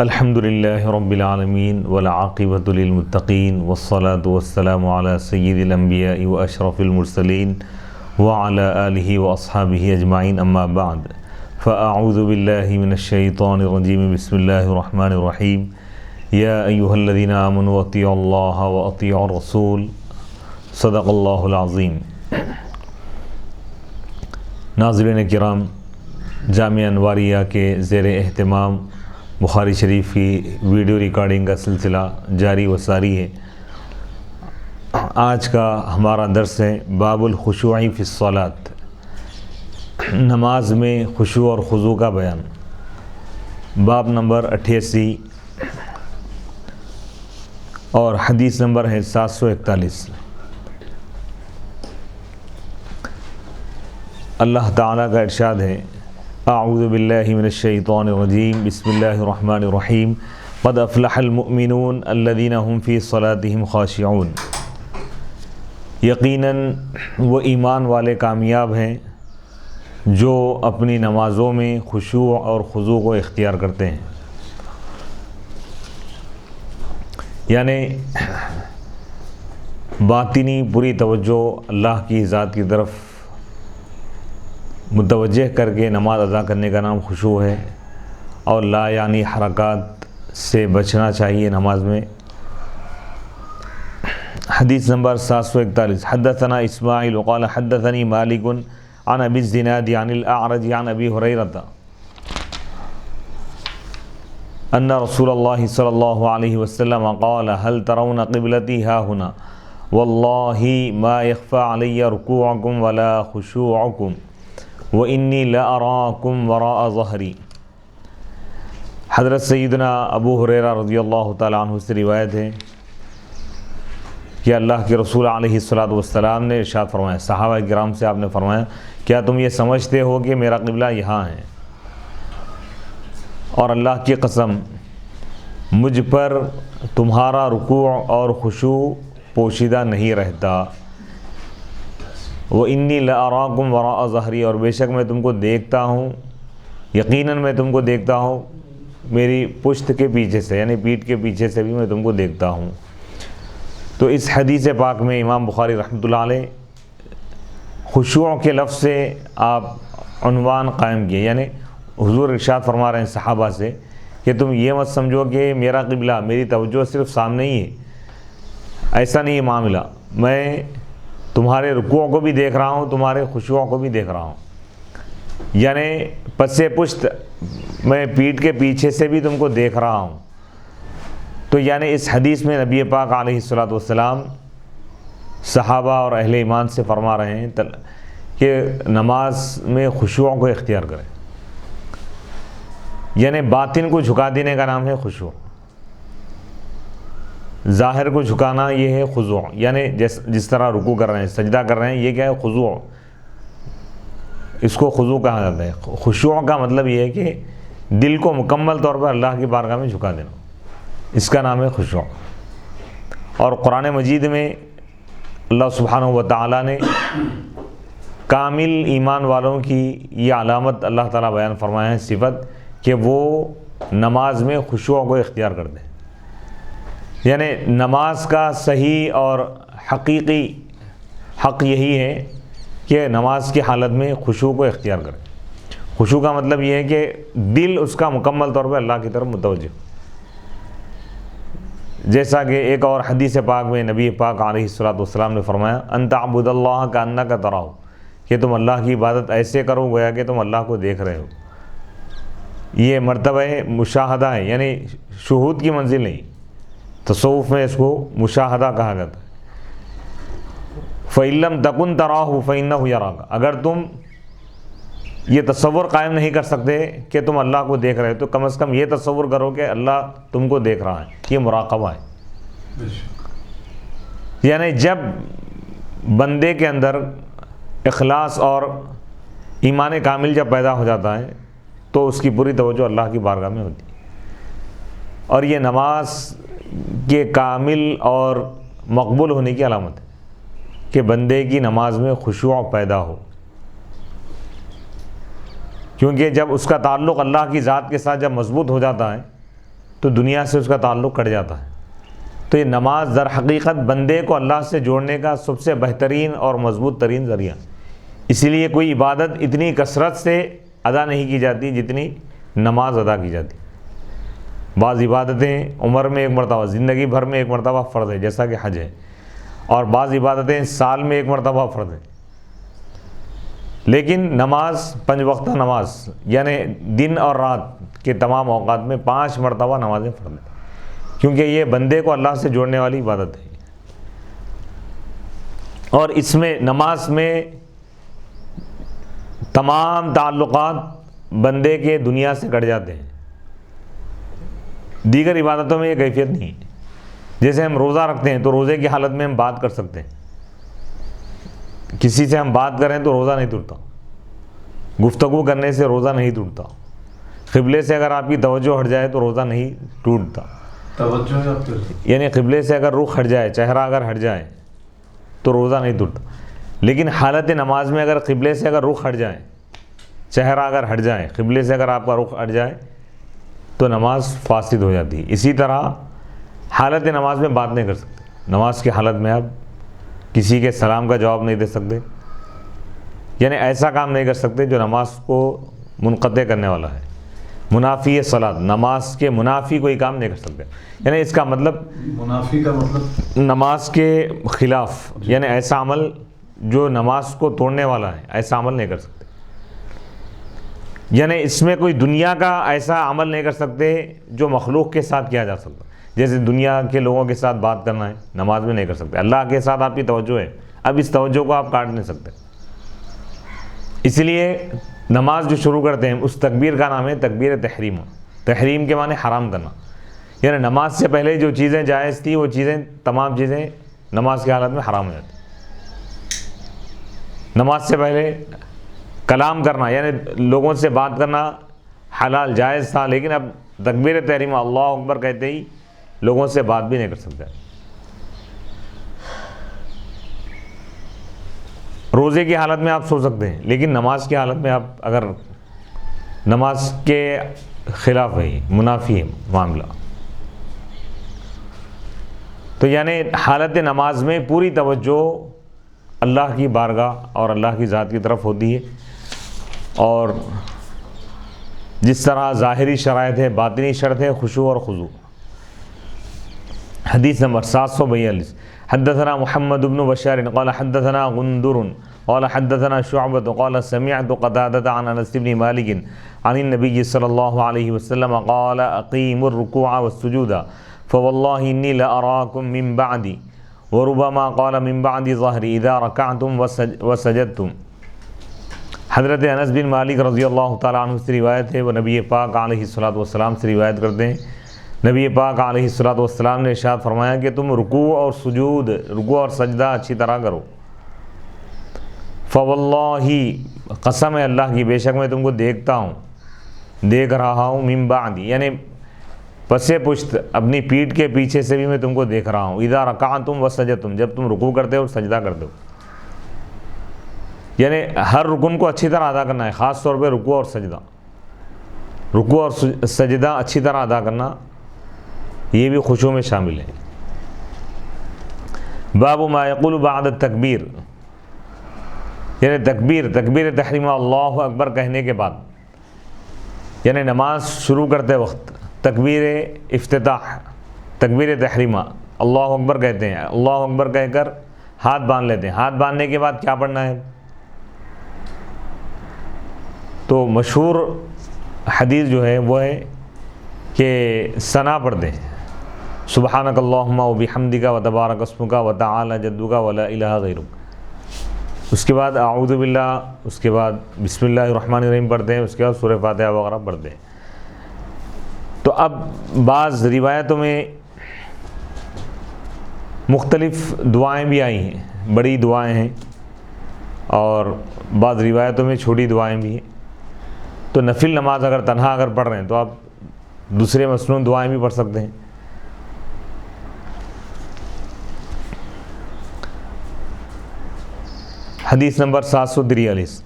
الحمد للہ رب العالمین والعاقبۃ للمتقین والصلاة والسلام علی سید الانبیاء واشرف المرسلین وعلی آلہ واصحابہ اجمعین اما بعد فاعوذ باللہ من الشیطان الرجیم بسم اللہ الرحمن الرحیم یا ایہا الذین آمنوا اطیعوا اللہ واطیعوا الرسول صدق اللہ العظیم۔ ناظرین کرام، جامعہ انواریہ کے زیر اہتمام بخاری شریف کی ویڈیو ریکارڈنگ کا سلسلہ جاری و ساری ہے۔ آج کا ہمارا درس ہے باب الخشوع فی الصلاۃ، نماز میں خشوع اور خضوع کا بیان۔ باب نمبر 88 اور حدیث نمبر ہے 741۔ اللہ تعالیٰ کا ارشاد ہے، اعوذ باللہ من الشیطان الرجیم بسم اللہ الرحمن الرحیم قد افلح المؤمنون الذین هم فی صلاتهم خاشعون۔ یقیناً وہ ایمان والے کامیاب ہیں جو اپنی نمازوں میں خشوع اور خضوع کو اختیار کرتے ہیں، یعنی باطنی پوری توجہ اللہ کی ذات کی طرف متوجہ کر کے نماز ادا کرنے کا نام خشوع ہے، اور لا یعنی حرکات سے بچنا چاہیے نماز میں۔ حدیث نمبر 741، حدثنا اسماعیل قال حدثنی مالک عن ابی الزناد عن الاعرج عن ابی ہریرہ ان رسول اللہ صلی اللہ علیہ وسلم قال هل ترون قبلتی ها هنا واللہ ما يخفى علی رکوعکم ولا خشوعکم وَإِنِّي لَأَرَاكُمْ وَرَاءَ ظَهْرِي۔ حضرت سیدنا ابو ہریرہ رضی اللہ تعالیٰ عنہ سے روایت ہے کہ اللہ کے رسول علیہ السلام نے ارشاد فرمایا، صحابہ کرام سے آپ نے فرمایا، کیا تم یہ سمجھتے ہو کہ میرا قبلہ یہاں ہے؟ اور اللہ کی قسم مجھ پر تمہارا رکوع اور خشوع پوشیدہ نہیں رہتا۔ وَإِنِّي لَأَرَاكُمْ وَرَاءَ ظَهْرِي، اور بے شک میں تم کو دیکھتا ہوں، یقیناً میں تم کو دیکھتا ہوں میری پشت کے پیچھے سے، یعنی پیٹھ کے پیچھے سے بھی میں تم کو دیکھتا ہوں۔ تو اس حدیث پاک میں امام بخاری رحمۃ اللہ علیہ خشوع کے لفظ سے آپ عنوان قائم کیے، یعنی حضور ارشاد فرما رہے ہیں صحابہ سے کہ تم یہ مت سمجھو کہ میرا قبلہ، میری توجہ صرف سامنے ہی ہے، ایسا نہیں ہے معاملہ، میں تمہارے رکوع کو بھی دیکھ رہا ہوں، تمہارے خشوع کو بھی دیکھ رہا ہوں، یعنی پس پشت میں پیٹھ کے پیچھے سے بھی تم کو دیکھ رہا ہوں۔ تو یعنی اس حدیث میں نبی پاک علیہ السلام صحابہ اور اہل ایمان سے فرما رہے ہیں کہ نماز میں خشوع کو اختیار کریں، یعنی باطن کو جھکا دینے کا نام ہے خشوع، ظاہر کو جھکانا یہ ہے خضوع، یعنی جس طرح رکوع کر رہے ہیں، سجدہ کر رہے ہیں، یہ کیا ہے؟ خضوع، اس کو خضوع کہا جاتا ہے۔ خشوع کا مطلب یہ ہے کہ دل کو مکمل طور پر اللہ کی بارگاہ میں جھکا دینا، اس کا نام ہے خشوع۔ اور قرآن مجید میں اللہ سبحانہ و تعالیٰ نے کامل ایمان والوں کی یہ علامت اللہ تعالیٰ بیان فرمایا ہے، صفت، کہ وہ نماز میں خشوع کو اختیار کرتے ہیں، یعنی نماز کا صحیح اور حقیقی حق یہی ہے کہ نماز کی حالت میں خشوع کو اختیار کرے۔ خشوع کا مطلب یہ ہے کہ دل اس کا مکمل طور پر اللہ کی طرف متوجہ، جیسا کہ ایک اور حدیث پاک میں نبی پاک علیہ السلام نے فرمایا، ان تعبد اللہ کأنک تراہ، کہ تم اللہ کی عبادت ایسے کرو گویا کہ تم اللہ کو دیکھ رہے ہو۔ یہ مرتبہ مشاہدہ ہے، یعنی شہود کی منزل نہیں، تصوف میں اس کو مشاہدہ کہا جاتا ہے۔ فَإِن لَّمْ تَكُن تَرَاهُ فَإِنَّهُ يَرَاكَ، اگر تم یہ تصور قائم نہیں کر سکتے کہ تم اللہ کو دیکھ رہے ہو، تو کم از کم یہ تصور کرو کہ اللہ تم کو دیکھ رہا ہے، یہ مراقبہ ہے۔ یعنی جب بندے کے اندر اخلاص اور ایمان کامل جب پیدا ہو جاتا ہے تو اس کی پوری توجہ اللہ کی بارگاہ میں ہوتی ہے، اور یہ نماز کے کامل اور مقبول ہونے کی علامت ہے کہ بندے کی نماز میں خشوع پیدا ہو، کیونکہ جب اس کا تعلق اللہ کی ذات کے ساتھ جب مضبوط ہو جاتا ہے تو دنیا سے اس کا تعلق کٹ جاتا ہے۔ تو یہ نماز در حقیقت بندے کو اللہ سے جوڑنے کا سب سے بہترین اور مضبوط ترین ذریعہ، اسی لیے کوئی عبادت اتنی کثرت سے ادا نہیں کی جاتی جتنی نماز ادا کی جاتی۔ بعض عبادتیں عمر میں ایک مرتبہ، زندگی بھر میں ایک مرتبہ فرض ہے جیسا کہ حج ہے، اور بعض عبادتیں سال میں ایک مرتبہ فرض ہے، لیکن نماز 5 وقتہ نماز یعنی دن اور رات کے تمام اوقات میں 5 مرتبہ نمازیں فرض ہیں، کیونکہ یہ بندے کو اللہ سے جوڑنے والی عبادت ہے۔ اور اس میں نماز میں تمام تعلقات بندے کے دنیا سے کٹ جاتے ہیں۔ دیگر عبادتوں میں یہ کیفیت نہیں ہے۔ جیسے ہم روزہ رکھتے ہیں تو روزے کی حالت میں ہم بات کر سکتے ہیں، کسی سے ہم بات کریں تو روزہ نہیں ٹوٹتا، گفتگو کرنے سے روزہ نہیں ٹوٹتا، قبلے سے اگر آپ کی توجہ ہٹ جائے تو روزہ نہیں ٹوٹتا، یعنی قبلے سے اگر رخ ہٹ جائے، چہرہ اگر ہٹ جائے تو روزہ نہیں ٹوٹتا۔ لیکن حالت نماز میں اگر قبلے سے اگر رخ ہٹ جائے، چہرہ اگر ہٹ جائے، قبلے سے اگر آپ کا رخ ہٹ جائے تو نماز فاسد ہو جاتی ہے۔ اسی طرح حالت نماز میں بات نہیں کر سکتے، نماز کی حالت میں آپ کسی کے سلام کا جواب نہیں دے سکتے، یعنی ایسا کام نہیں کر سکتے جو نماز کو منقطع کرنے والا ہے۔ منافی صلاۃ، نماز کے منافی کوئی کام نہیں کر سکتے، یعنی اس کا مطلب منافی کا مطلب نماز کے خلاف، یعنی ایسا عمل جو نماز کو توڑنے والا ہے، ایسا عمل نہیں کر سکتے۔ یعنی اس میں کوئی دنیا کا ایسا عمل نہیں کر سکتے جو مخلوق کے ساتھ کیا جا سکتا، جیسے دنیا کے لوگوں کے ساتھ بات کرنا ہے، نماز میں نہیں کر سکتے۔ اللہ کے ساتھ آپ کی توجہ ہے، اب اس توجہ کو آپ کاٹ نہیں سکتے۔ اس لیے نماز جو شروع کرتے ہیں اس تکبیر کا نام ہے تکبیر تحریم۔ تحریم کے معنی حرام کرنا، یعنی نماز سے پہلے جو چیزیں جائز تھی وہ چیزیں، تمام چیزیں نماز کی حالت میں حرام ہو جاتی۔ نماز سے پہلے کلام کرنا یعنی لوگوں سے بات کرنا حلال جائز تھا، لیکن اب تکبیر تحریم اللہ اکبر کہتے ہی لوگوں سے بات بھی نہیں کر سکتے۔ روزے کی حالت میں آپ سو سکتے ہیں، لیکن نماز کی حالت میں آپ اگر نماز کے خلاف ہے، منافی ہے معاملہ، تو یعنی حالت نماز میں پوری توجہ اللہ کی بارگاہ اور اللہ کی ذات کی طرف ہوتی ہے، اور جس طرح ظاہری شرائط ہے باطنی شرط ہے خشوع اور خضوع۔ حدیث نمبر 742، حدثنا محمد بن بشار قال حدثنا غندر قال حدثنا شعبة قال سمعت قتادة عن انس بن مالك عن النبي صلى الله عليه وسلم قال اقيموا الركوع والسجود فوالله اني لأراكم من بعدي وربما قال من بعد ظهري اذا ركعتم وسجدتم۔ حضرت انس بن مالک رضی اللہ تعالیٰ عنہ سے روایت ہے، وہ نبی پاک علیہ الصلوۃ والسلام سے روایت کرتے ہیں۔ نبی پاک علیہ الصلوۃ والسلام نے ارشاد فرمایا کہ تم رکوع اور سجود، رکوع اور سجدہ اچھی طرح کرو۔ فواللہ، قسم ہے اللہ کی، بے شک میں تم کو دیکھتا ہوں، دیکھ رہا ہوں، من بعد یعنی پس پشت، اپنی پیٹھ کے پیچھے سے بھی میں تم کو دیکھ رہا ہوں، اذا رکعتم وسجدتم، جب تم رکوع کرتے ہو اور سجدہ کرتے ہو، یعنی ہر رکن کو اچھی طرح ادا کرنا ہے، خاص طور پہ رکوع اور سجدہ، رکوع اور سجدہ اچھی طرح ادا کرنا یہ بھی خشوع میں شامل ہے۔ باب ما یقول بعد التکبیر، یعنی تکبیر تحریم اللہ اکبر کہنے کے بعد، یعنی نماز شروع کرتے وقت تکبیر افتتاح، تکبیر تحریمہ اللہ اکبر کہتے ہیں، اللہ اکبر کہہ کر ہاتھ باندھ لیتے ہیں۔ ہاتھ باندھنے کے بعد کیا پڑھنا ہے؟ تو مشہور حدیث جو ہے وہ ہے کہ ثنا پڑھتے ہیں، سبحانک اللہم و بحمدک و تبارک اسمک و تعالی جدک و لا الہ غیرک، اس کے بعد اعوذ باللہ، اس کے بعد بسم اللہ الرحمن الرحیم پڑھتے ہیں، اس کے بعد سورہ فاتحہ وغیرہ پڑھتے ہیں۔ تو اب بعض روایتوں میں مختلف دعائیں بھی آئی ہیں، بڑی دعائیں ہیں، اور بعض روایتوں میں چھوٹی دعائیں بھی ہیں۔ تو نفل نماز اگر تنہا اگر پڑھ رہے ہیں تو آپ دوسرے مسنون دعائیں بھی پڑھ سکتے ہیں۔ حدیث نمبر 743،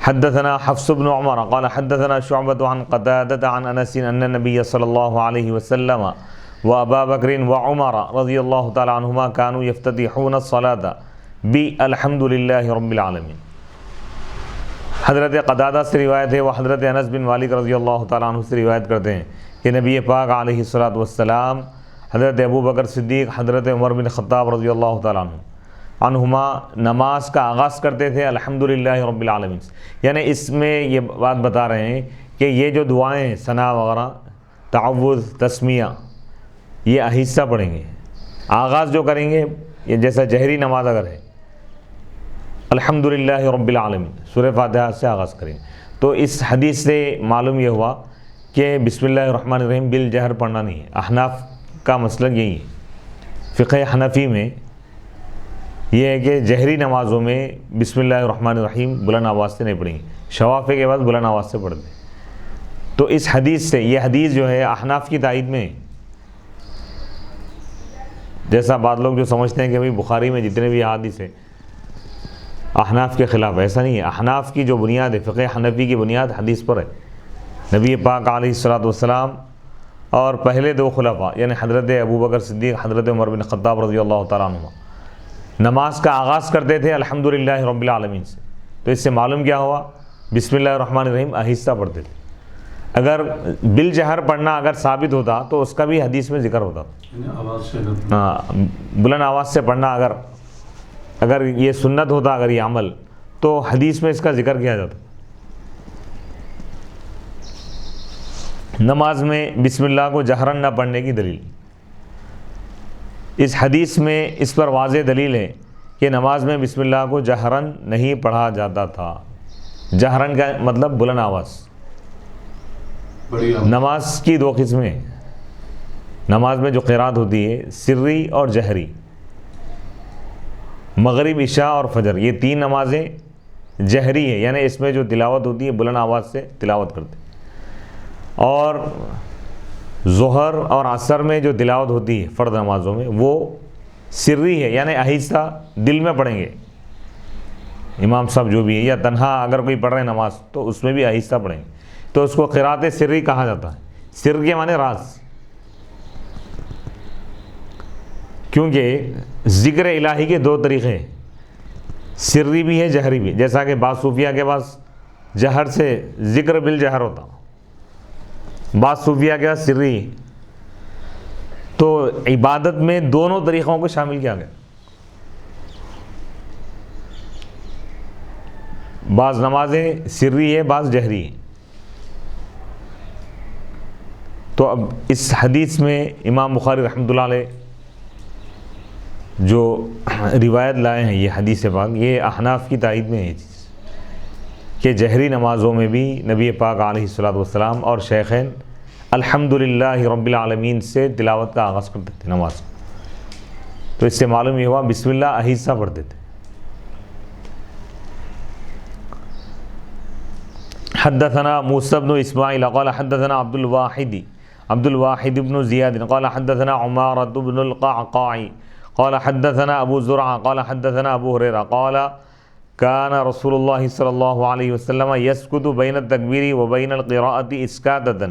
حدثنا حفص بن عمر قال حدثنا شعبة عن قتادة عن أنس أن النبي صلى الله عليه وسلم وأبا بكر وعمر رضي الله تعالى عنهما كانوا يفتتحون الصلاة بالحمد لله رب العالمين. حضرت قتادہ سے روایت ہے، وہ حضرت انس بن مالک رضی اللہ تعالیٰ عنہ سے روایت کرتے ہیں کہ نبی پاک علیہ الصلوۃ والسلام، حضرت ابو بکر صدیق، حضرت عمر بن خطاب رضی اللہ تعالیٰ عنہما نماز کا آغاز کرتے تھے الحمدللہ رب العالمین. یعنی اس میں یہ بات بتا رہے ہیں کہ یہ جو دعائیں ہیں، ثنا وغیرہ، تعوذ، تسمیہ، یہ آہستہ پڑھیں گے. آغاز جو کریں گے، یہ جیسا جہری نماز اگر ہے، الحمدللہ رب العالمین سورہ فاتحہ سے آغاز کریں. تو اس حدیث سے معلوم یہ ہوا کہ بسم اللہ الرحمن الرحیم بالجہر پڑھنا نہیں ہے. احناف کا مسلک یہی ہے. فقہ حنفی میں یہ ہے کہ جہری نمازوں میں بسم اللہ الرحمن الرحیم بلند آواز سے نہیں پڑھیں گے، شوافے کے بعد بلند آواز سے پڑھتے ہیں. تو اس حدیث سے، یہ حدیث جو ہے احناف کی تائید میں، جیسا بعض لوگ جو سمجھتے ہیں کہ بھئی بخاری میں جتنے بھی احادیث ہیں احناف کے خلاف، ایسا نہیں ہے. احناف کی جو بنیاد ہے، فقہ حنفی کی بنیاد حدیث پر ہے. نبی پاک علیہ الصلوۃ والسلام اور پہلے دو خلفاء یعنی حضرت ابو بکر صدیق، حضرت عمر بن خطاب رضی اللہ تعالیٰ عنہ نماز کا آغاز کرتے تھے الحمدللہ رب العالمین سے. تو اس سے معلوم کیا ہوا؟ بسم اللہ الرحمن الرحیم آہستہ پڑھتے تھے. اگر بالجہر پڑھنا اگر ثابت ہوتا تو اس کا بھی حدیث میں ذکر ہوتا. ہاں، بلند آواز سے پڑھنا اگر یہ سنت ہوتا، اگر یہ عمل، تو حدیث میں اس کا ذکر کیا جاتا. نماز میں بسم اللہ کو جہرن نہ پڑھنے کی دلیل، اس حدیث میں اس پر واضح دلیل ہے کہ نماز میں بسم اللہ کو جہرن نہیں پڑھا جاتا تھا. جہرن کا مطلب بلند آواز. نماز کی دو قسمیں، نماز میں جو قرات ہوتی ہے سری اور جہری. مغرب، عشاء اور فجر، یہ تین نمازیں جہری ہے، یعنی اس میں جو تلاوت ہوتی ہے بلند آواز سے تلاوت کرتے. اور ظہر اور عصر میں جو تلاوت ہوتی ہے فرض نمازوں میں وہ سری ہے، یعنی آہستہ دل میں پڑھیں گے. امام صاحب جو بھی ہے یا تنہا اگر کوئی پڑھ رہے نماز تو اس میں بھی آہستہ پڑھیں گے. تو اس کو قرات سری کہا جاتا ہے. سر کے معنی راز، کیونکہ ذکر الہی کے دو طریقے ہیں، سری بھی ہے جہری بھی. جیسا کہ بعض صوفیہ کے پاس جہر سے ذکر بالجہر ہوتا، بعض صوفیہ کے پاس سری. تو عبادت میں دونوں طریقوں کو شامل کیا گیا. بعض نمازیں سری ہے، بعض جہری ہے. تو اب اس حدیث میں امام بخاری رحمۃ اللہ علیہ جو روایت لائے ہیں، یہ حدیث پاک، یہ احناف کی تائید میں ہے چیز کہ جہری نمازوں میں بھی نبی پاک علیہ الصلوۃ والسلام اور شیخین الحمدللہ رب العالمین سے تلاوت کا آغاز کرتے تھے نماز. تو اس سے معلوم یہ ہوا بسم اللہ آہستہ پڑھتے تھے. حدثنا موسى بن اسماعیل قال حدثنا عبد الواحد بن زیاد قال حدثنا عمارة بن القعقاع قال حدثنا ابو زرعہ قال حدثنا ابو ہریرہ قال كان رسول اللہ صلی اللہ علیہ وسلم يسكت بين التكبير وبين القراءة اسكاتة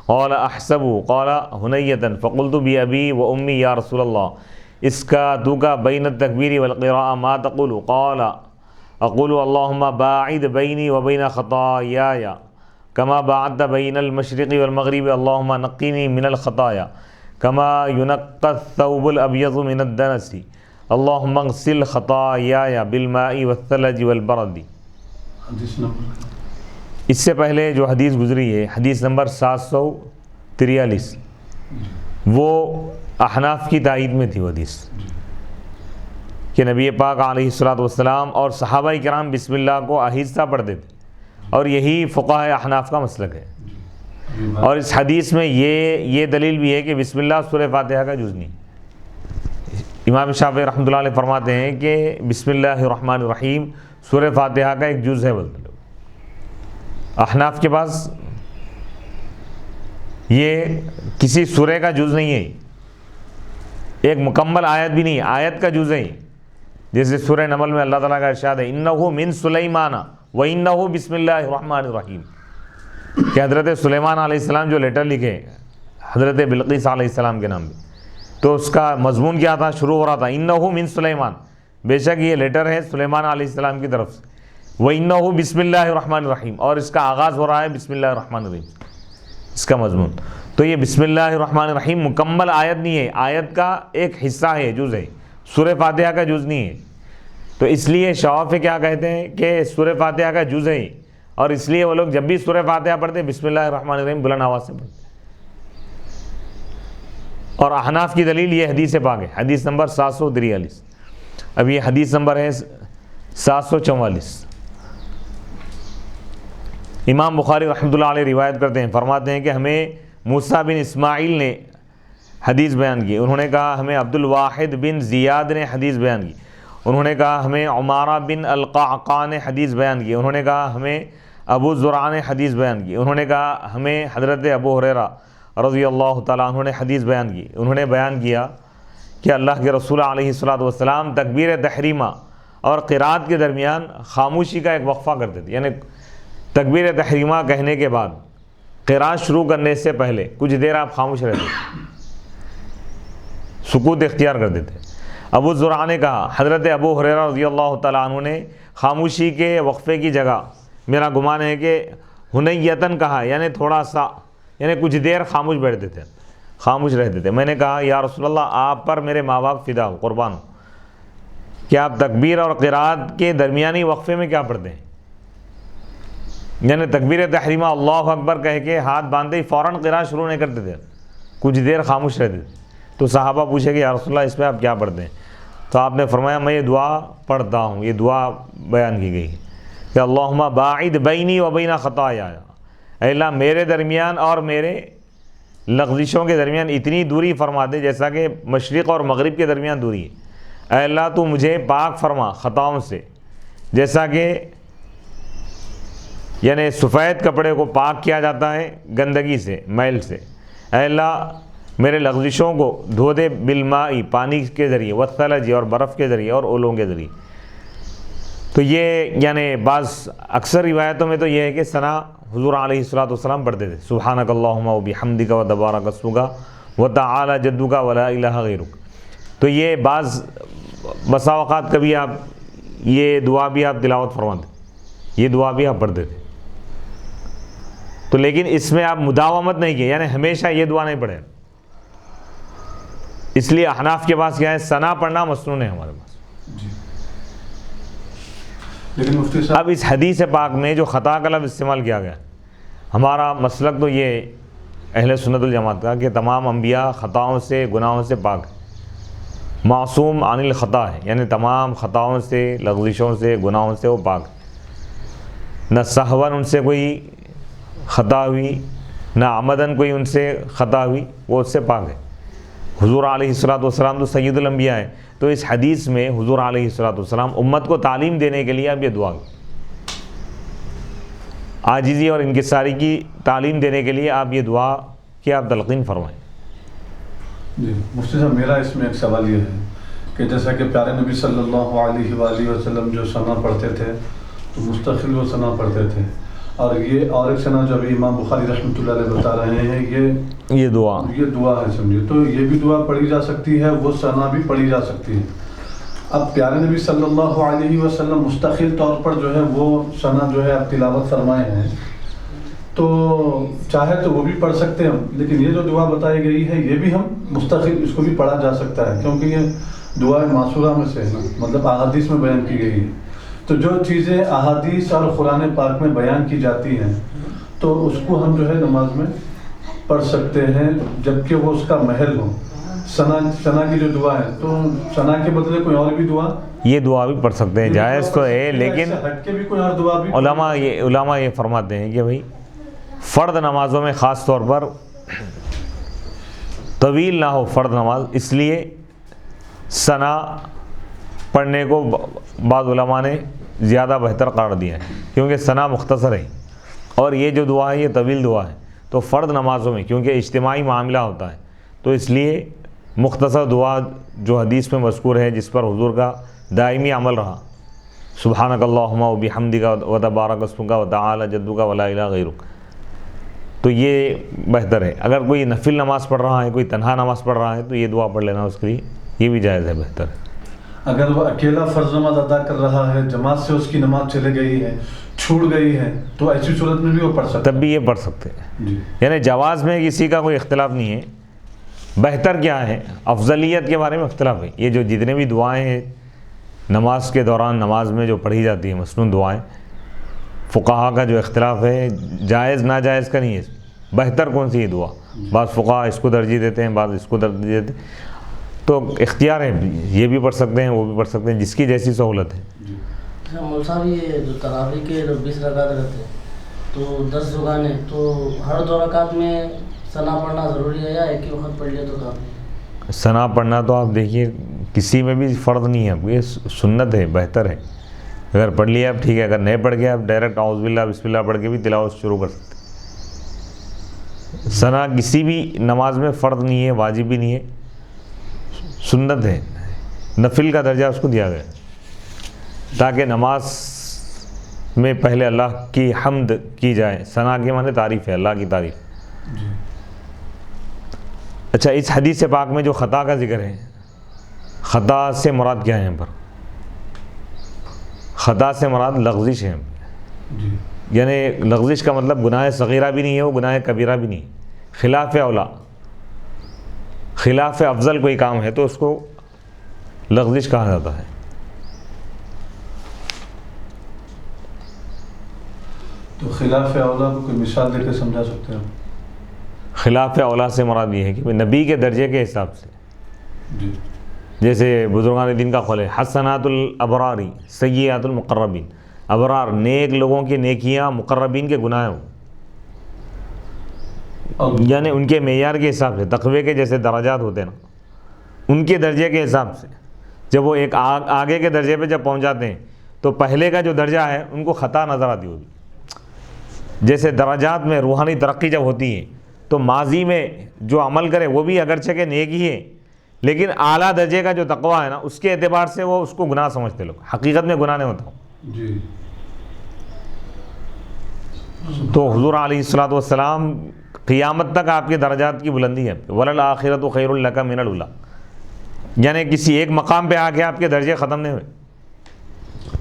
قال احسب قال هنية فقلت بأبي وأمي يا رسول الله اسكاتك بين التكبير والقراءة ما تقول؟ قال اقول اللهم باعد بيني وبين خطاياي كما باعدت بين المشرق والمغرب اللهم نقني من الخطايا كما ينقى الثوب الأبيض من الدنس اللهم اغسل خطاياي بالماء والثلج والبرد. حدیث نمبر اس سے پہلے جو حدیث گزری ہے حدیث نمبر 743، وہ احناف کی تائید میں تھی وہ حدیث کہ نبی پاک علیہ الصلوۃ والسلام اور صحابہ کرام بسم اللہ کو آہستہ پڑھتے تھے، اور یہی فقہاء احناف کا مسلک ہے. اور اس حدیث میں یہ دلیل بھی ہے کہ بسم اللہ سورہ فاتحہ کا جز نہیں. امام شافعی رحمۃ اللہ علیہ فرماتے ہیں کہ بسم اللہ الرحمن الرحیم سورہ فاتحہ کا ایک جز ہے. بولتے لوگ احناف کے پاس یہ کسی سورہ کا جز نہیں ہے، ایک مکمل آیت بھی نہیں، آیت کا جز ہے. جیسے سورہ نمل میں اللہ تعالیٰ کا ارشاد ہے انہ من سلیمان وَإِنَّهُ بسم اللہ الرحمن الرحیم، کہ حضرت سلیمان علیہ السلام جو لیٹر لکھے حضرت بلقیس علیہ السلام کے نام پہ، تو اس کا مضمون کیا تھا؟ شروع ہو رہا تھا اِنَّهُ مِن سلیمان، بے شک یہ لیٹر ہے سلیمان علیہ السلام کی طرف سے، وَإِنَّهُ بسم اللہ الرحمن الرحیم، اور اس کا آغاز ہو رہا ہے بسم اللہ الرحمن الرحیم، اس کا مضمون۔ تو یہ بسم اللہ الرحمن الرحیم مکمل آیت نہیں ہے، آیت کا ایک حصہ ہے، جز ہے، سورہ فاتحہ کا جز نہیں ہے۔ تو اس لیے شواف کیا کہتے ہیں کہ سورہ فاتحہ کا جز ہے، اور اس لیے وہ لوگ جب بھی سورہ فاتحہ پڑھتے ہیں بسم اللہ الرحمن الرحیم بلند آواز سے پڑھتے ہیں۔ اور احناف کی دلیل یہ حدیث پاک ہے، حدیث نمبر 743۔ اب یہ حدیث نمبر ہے 744۔ امام بخاری رحمۃ اللہ علیہ روایت کرتے ہیں، فرماتے ہیں کہ ہمیں موسیٰ بن اسماعیل نے حدیث بیان کی، انہوں نے کہا ہمیں عبد الواحد بن زیاد نے حدیث بیان کی، انہوں نے کہا ہمیں عمارہ بن القعقاع نے حدیث بیان کی، انہوں نے کہا ہمیں ابو زرع نے حدیث بیان کی، انہوں نے کہا ہمیں حضرت ابو ہریرہ رضی اللہ تعالیٰ عنہ نے حدیث بیان کی۔ انہوں نے بیان کیا کہ اللہ کے رسول علیہ الصلوۃ والسلام تکبیر تحریمہ اور قرات کے درمیان خاموشی کا ایک وقفہ کرتے تھے، یعنی تکبیر تحریمہ کہنے کے بعد قرات شروع کرنے سے پہلے کچھ دیر آپ خاموش رہتے تھے، سکوت اختیار کرتے تھے۔ ابو زرع نے کہا حضرت ابو ہریرہ رضی اللہ تعالیٰ عنہ نے خاموشی کے وقفے کی جگہ میرا گمان ہے کہ ہنیتاً کہا، یعنی تھوڑا سا، یعنی کچھ دیر خاموش بیٹھتے تھے، خاموش رہتے تھے۔ میں نے کہا یا رسول اللہ آپ پر میرے ماں باپ فدا ہو، قربان ہو، کہ آپ تکبیر اور قرات کے درمیانی وقفے میں کیا پڑھتے ہیں؟ یعنی تکبیر تحریمہ اللہ اکبر کہہ کے ہاتھ باندھتے ہی فوراً قرات شروع نہیں کرتے تھے، کچھ دیر خاموش رہتے تھے۔ تو صحابہ پوچھے کہ یا رسول اللہ اس پہ آپ کیا پڑھتے ہیں؟ تو آپ نے فرمایا میں یہ دعا پڑھتا ہوں، یہ دعا بیان کی گئی کہ اللہم باعد بینی و بین خطایا، اے اللہ میرے درمیان اور میرے لغزشوں کے درمیان اتنی دوری فرما دے جیسا کہ مشرق اور مغرب کے درمیان دوری ہے۔ اے اللہ تو مجھے پاک فرما خطاؤں سے، جیسا کہ یعنی سفید کپڑے کو پاک کیا جاتا ہے گندگی سے، میل سے۔ اے اللہ میرے لغزشوں کو دھو دے بالماء، پانی کے ذریعے، والثلج اور برف کے ذریعے اور اولوں کے ذریعے۔ تو یہ یعنی بعض اکثر روایتوں میں تو یہ ہے کہ ثنا حضور علیہ الصلوۃ والسلام پڑھتے تھے، سبحانک اللہم و بحمدک و تبارک اسمک و تعالی جدک ولا الہ غیرک۔ تو یہ بعض بسا اوقات کبھی آپ یہ دعا بھی آپ تلاوت فرماتے، یہ دعا بھی آپ پڑھتے تھے۔ تو لیکن اس میں آپ مداومت نہیں کی، یعنی ہمیشہ یہ دعا نہیں پڑھے، اس لیے احناف کے پاس کیا ہے، ثنا پڑھنا مسنون ہے ہمارے پاس۔ جی لیکن مفتی صاحب اب اس حدیث پاک میں جو خطا کا لفظ استعمال کیا گیا، ہمارا مسلک تو یہ اہل سنت الجماعت کا کہ تمام انبیاء خطاؤں سے گناہوں سے پاک ہیں، معصوم عن الخطا ہے، یعنی تمام خطاؤں سے، لغزشوں سے، گناہوں سے وہ پاک ہیں۔ نہ سہون ان سے کوئی خطا ہوئی، نہ عمدن کوئی ان سے خطا ہوئی، وہ اس سے پاک ہے۔ حضور علیہ الصلوۃ والسلام تو سید الانبیاء ہیں، تو اس حدیث میں حضور علیہ الصلوۃ والسلام امت کو تعلیم دینے کے لیے اب یہ دعا کی، عاجزی اور انکساری کی تعلیم دینے کے لیے آپ یہ دعا کی آپ تلقین فرمائیں۔ جی مفتی صاحب میرا اس میں ایک سوال یہ ہے کہ جیسا کہ پیارے نبی صلی اللہ علیہ وآلہ وسلم جو ثنا پڑھتے تھے تو مستقل وہ ثنا پڑھتے تھے، اور یہ اور ایک ثنا جو ابھی امام بخاری رحمۃ اللہ علیہ بتا رہے ہیں یہ دعا ہے، سمجھے، تو یہ بھی دعا پڑھی جا سکتی ہے، وہ ثنا بھی پڑھی جا سکتی ہے۔ اب پیارے نبی صلی اللہ علیہ وسلم مستقل طور پر جو ہے وہ ثنا جو ہے آپ تلاوت فرمائے ہیں، تو چاہے تو وہ بھی پڑھ سکتے ہیں، لیکن یہ جو دعا بتائی گئی ہے یہ بھی ہم مستقل اس کو بھی پڑھا جا سکتا ہے، کیونکہ یہ دعا معصورہ میں سے ہے نا، مطلب احادیث میں بیان کی گئی ہے۔ تو جو چیزیں احادیث اور قرآن پاک میں بیان کی جاتی ہیں تو اس کو ہم جو ہے نماز میں پڑھ سکتے ہیں، جبکہ وہ اس کا محل ہو۔ ثنا کی جو دعا ہے تو ثنا کے بدلے کوئی اور بھی دعا، یہ دعا بھی پڑھ سکتے ہیں، جائز تو ہے، لیکن ہٹ کے بھی کوئی اور دعا بھی علماء یہ فرماتے ہیں کہ بھائی فرد نمازوں میں خاص طور پر طویل نہ ہو فرد نماز، اس لیے ثنا پڑھنے کو بعض علماء نے زیادہ بہتر قرار دیا ہے، کیونکہ ثنا مختصر ہے اور یہ جو دعا ہے یہ طویل دعا ہے۔ تو فرد نمازوں میں کیونکہ اجتماعی معاملہ ہوتا ہے تو اس لیے مختصر دعا جو حدیث میں مذکور ہے، جس پر حضور کا دائمی عمل رہا سبحانک اللہم و بحمدک و تبارک اسمک و تعالی جدک و لا الہ غیرک. تو یہ بہتر ہے. اگر کوئی نفل نماز پڑھ رہا ہے، کوئی تنہا نماز پڑھ رہا ہے، تو یہ دعا پڑھ لینا اس کے لیے یہ بھی جائز ہے، بہتر ہے. اگر وہ اکیلا فرض نماز ادا کر رہا ہے، جماعت سے اس کی نماز چلے گئی ہے، چھوٹ گئی ہے، تو ایسی صورت میں بھی وہ پڑھ سکتا تب بھی یہ پڑھ سکتے ہیں. جی. یعنی جواز میں کسی کا کوئی اختلاف نہیں ہے. بہتر کیا ہے، افضلیت کے بارے میں اختلاف ہے. یہ جو جتنے بھی دعائیں ہیں نماز کے دوران، نماز میں جو پڑھی جاتی ہیں مسنون دعائیں، فقہا کا جو اختلاف ہے جائز ناجائز کا نہیں ہے. بہتر کون سی ہے دعا؟ بعض فقہا اس کو ترجیح دیتے ہیں، بعض اس کو ترجیح دیتے ہیں. تو اختیار ہے، یہ بھی پڑھ سکتے ہیں، وہ بھی پڑھ سکتے ہیں، جس کی جیسی سہولت ہے. مول صاحب یہ جو تراویح کے 20 رکعت رہتے ہیں تو 10 زبانیں، تو ہر 2 رکعت میں ثنا پڑھنا ضروری ہے یا ایک ہی وقت پڑھ لیا تو کافی؟ ثنا پڑھنا تو آپ دیکھیے کسی میں بھی فرض نہیں ہے، یہ سنت ہے، بہتر ہے. اگر پڑھ لیا اب ٹھیک ہے، اگر نہیں پڑھ گیا آپ ڈائریکٹ اعوذ باللہ بسم اللہ پڑھ کے بھی تلاوت شروع کر سکتے. ثنا کسی بھی نماز میں فرض نہیں ہے، واجب بھی نہیں ہے، سنت ہے. نفل کا درجہ اس کو دیا گیا تاکہ نماز میں پہلے اللہ کی حمد کی جائے. ثنا کے معنی تعریف ہے، اللہ کی تعریف. اچھا، اس حدیث پاک میں جو خطا کا ذکر ہے، خطا سے مراد کیا ہے یہاں پر؟ خطا سے مراد لغزش ہے. یعنی لغزش کا مطلب گناہ صغیرہ بھی نہیں ہے، وہ گناہ کبیرہ بھی نہیں. خلاف اولا، خلاف افضل کوئی کام ہے تو اس کو لغزش کہا جاتا ہے. تو خلاف اولا کو کوئی مثال دے کے سمجھا سکتے ہیں؟ خلاف اولا سے مراد یہ ہے کہ نبی کے درجے کے حساب سے، جی. جیسے بزرگان دین کا قول ہے حسنات الابراری سیئات المقربین. ابرار نیک لوگوں کی نیکیاں، مقربین کے گناہ ہوں. یعنی ان کے معیار کے حساب سے، تقوی کے جیسے درجات ہوتے ہیں نا، ان کے درجے کے حساب سے جب وہ ایک آگے کے درجے پہ جب پہنچ جاتے ہیں تو پہلے کا جو درجہ ہے ان کو خطا نظر آتی ہوگی. جیسے درجات میں روحانی ترقی جب ہوتی ہے تو ماضی میں جو عمل کرے وہ بھی اگرچہ کہ نیک ہی ہے، لیکن اعلیٰ درجے کا جو تقویٰ ہے نا اس کے اعتبار سے وہ اس کو گناہ سمجھتے لوگ. حقیقت میں گناہ نہیں ہوتا. جی. تو حضور علیہ الصلوۃ والسلام قیامت تک آپ کے درجات کی بلندی ہے. وَلَلْآخِرَةُ خَيْرٌ لَكَ مِنَ الْأُولَىٰ. یعنی کسی ایک مقام پہ آ کے آپ کے درجے ختم نہیں ہوئے.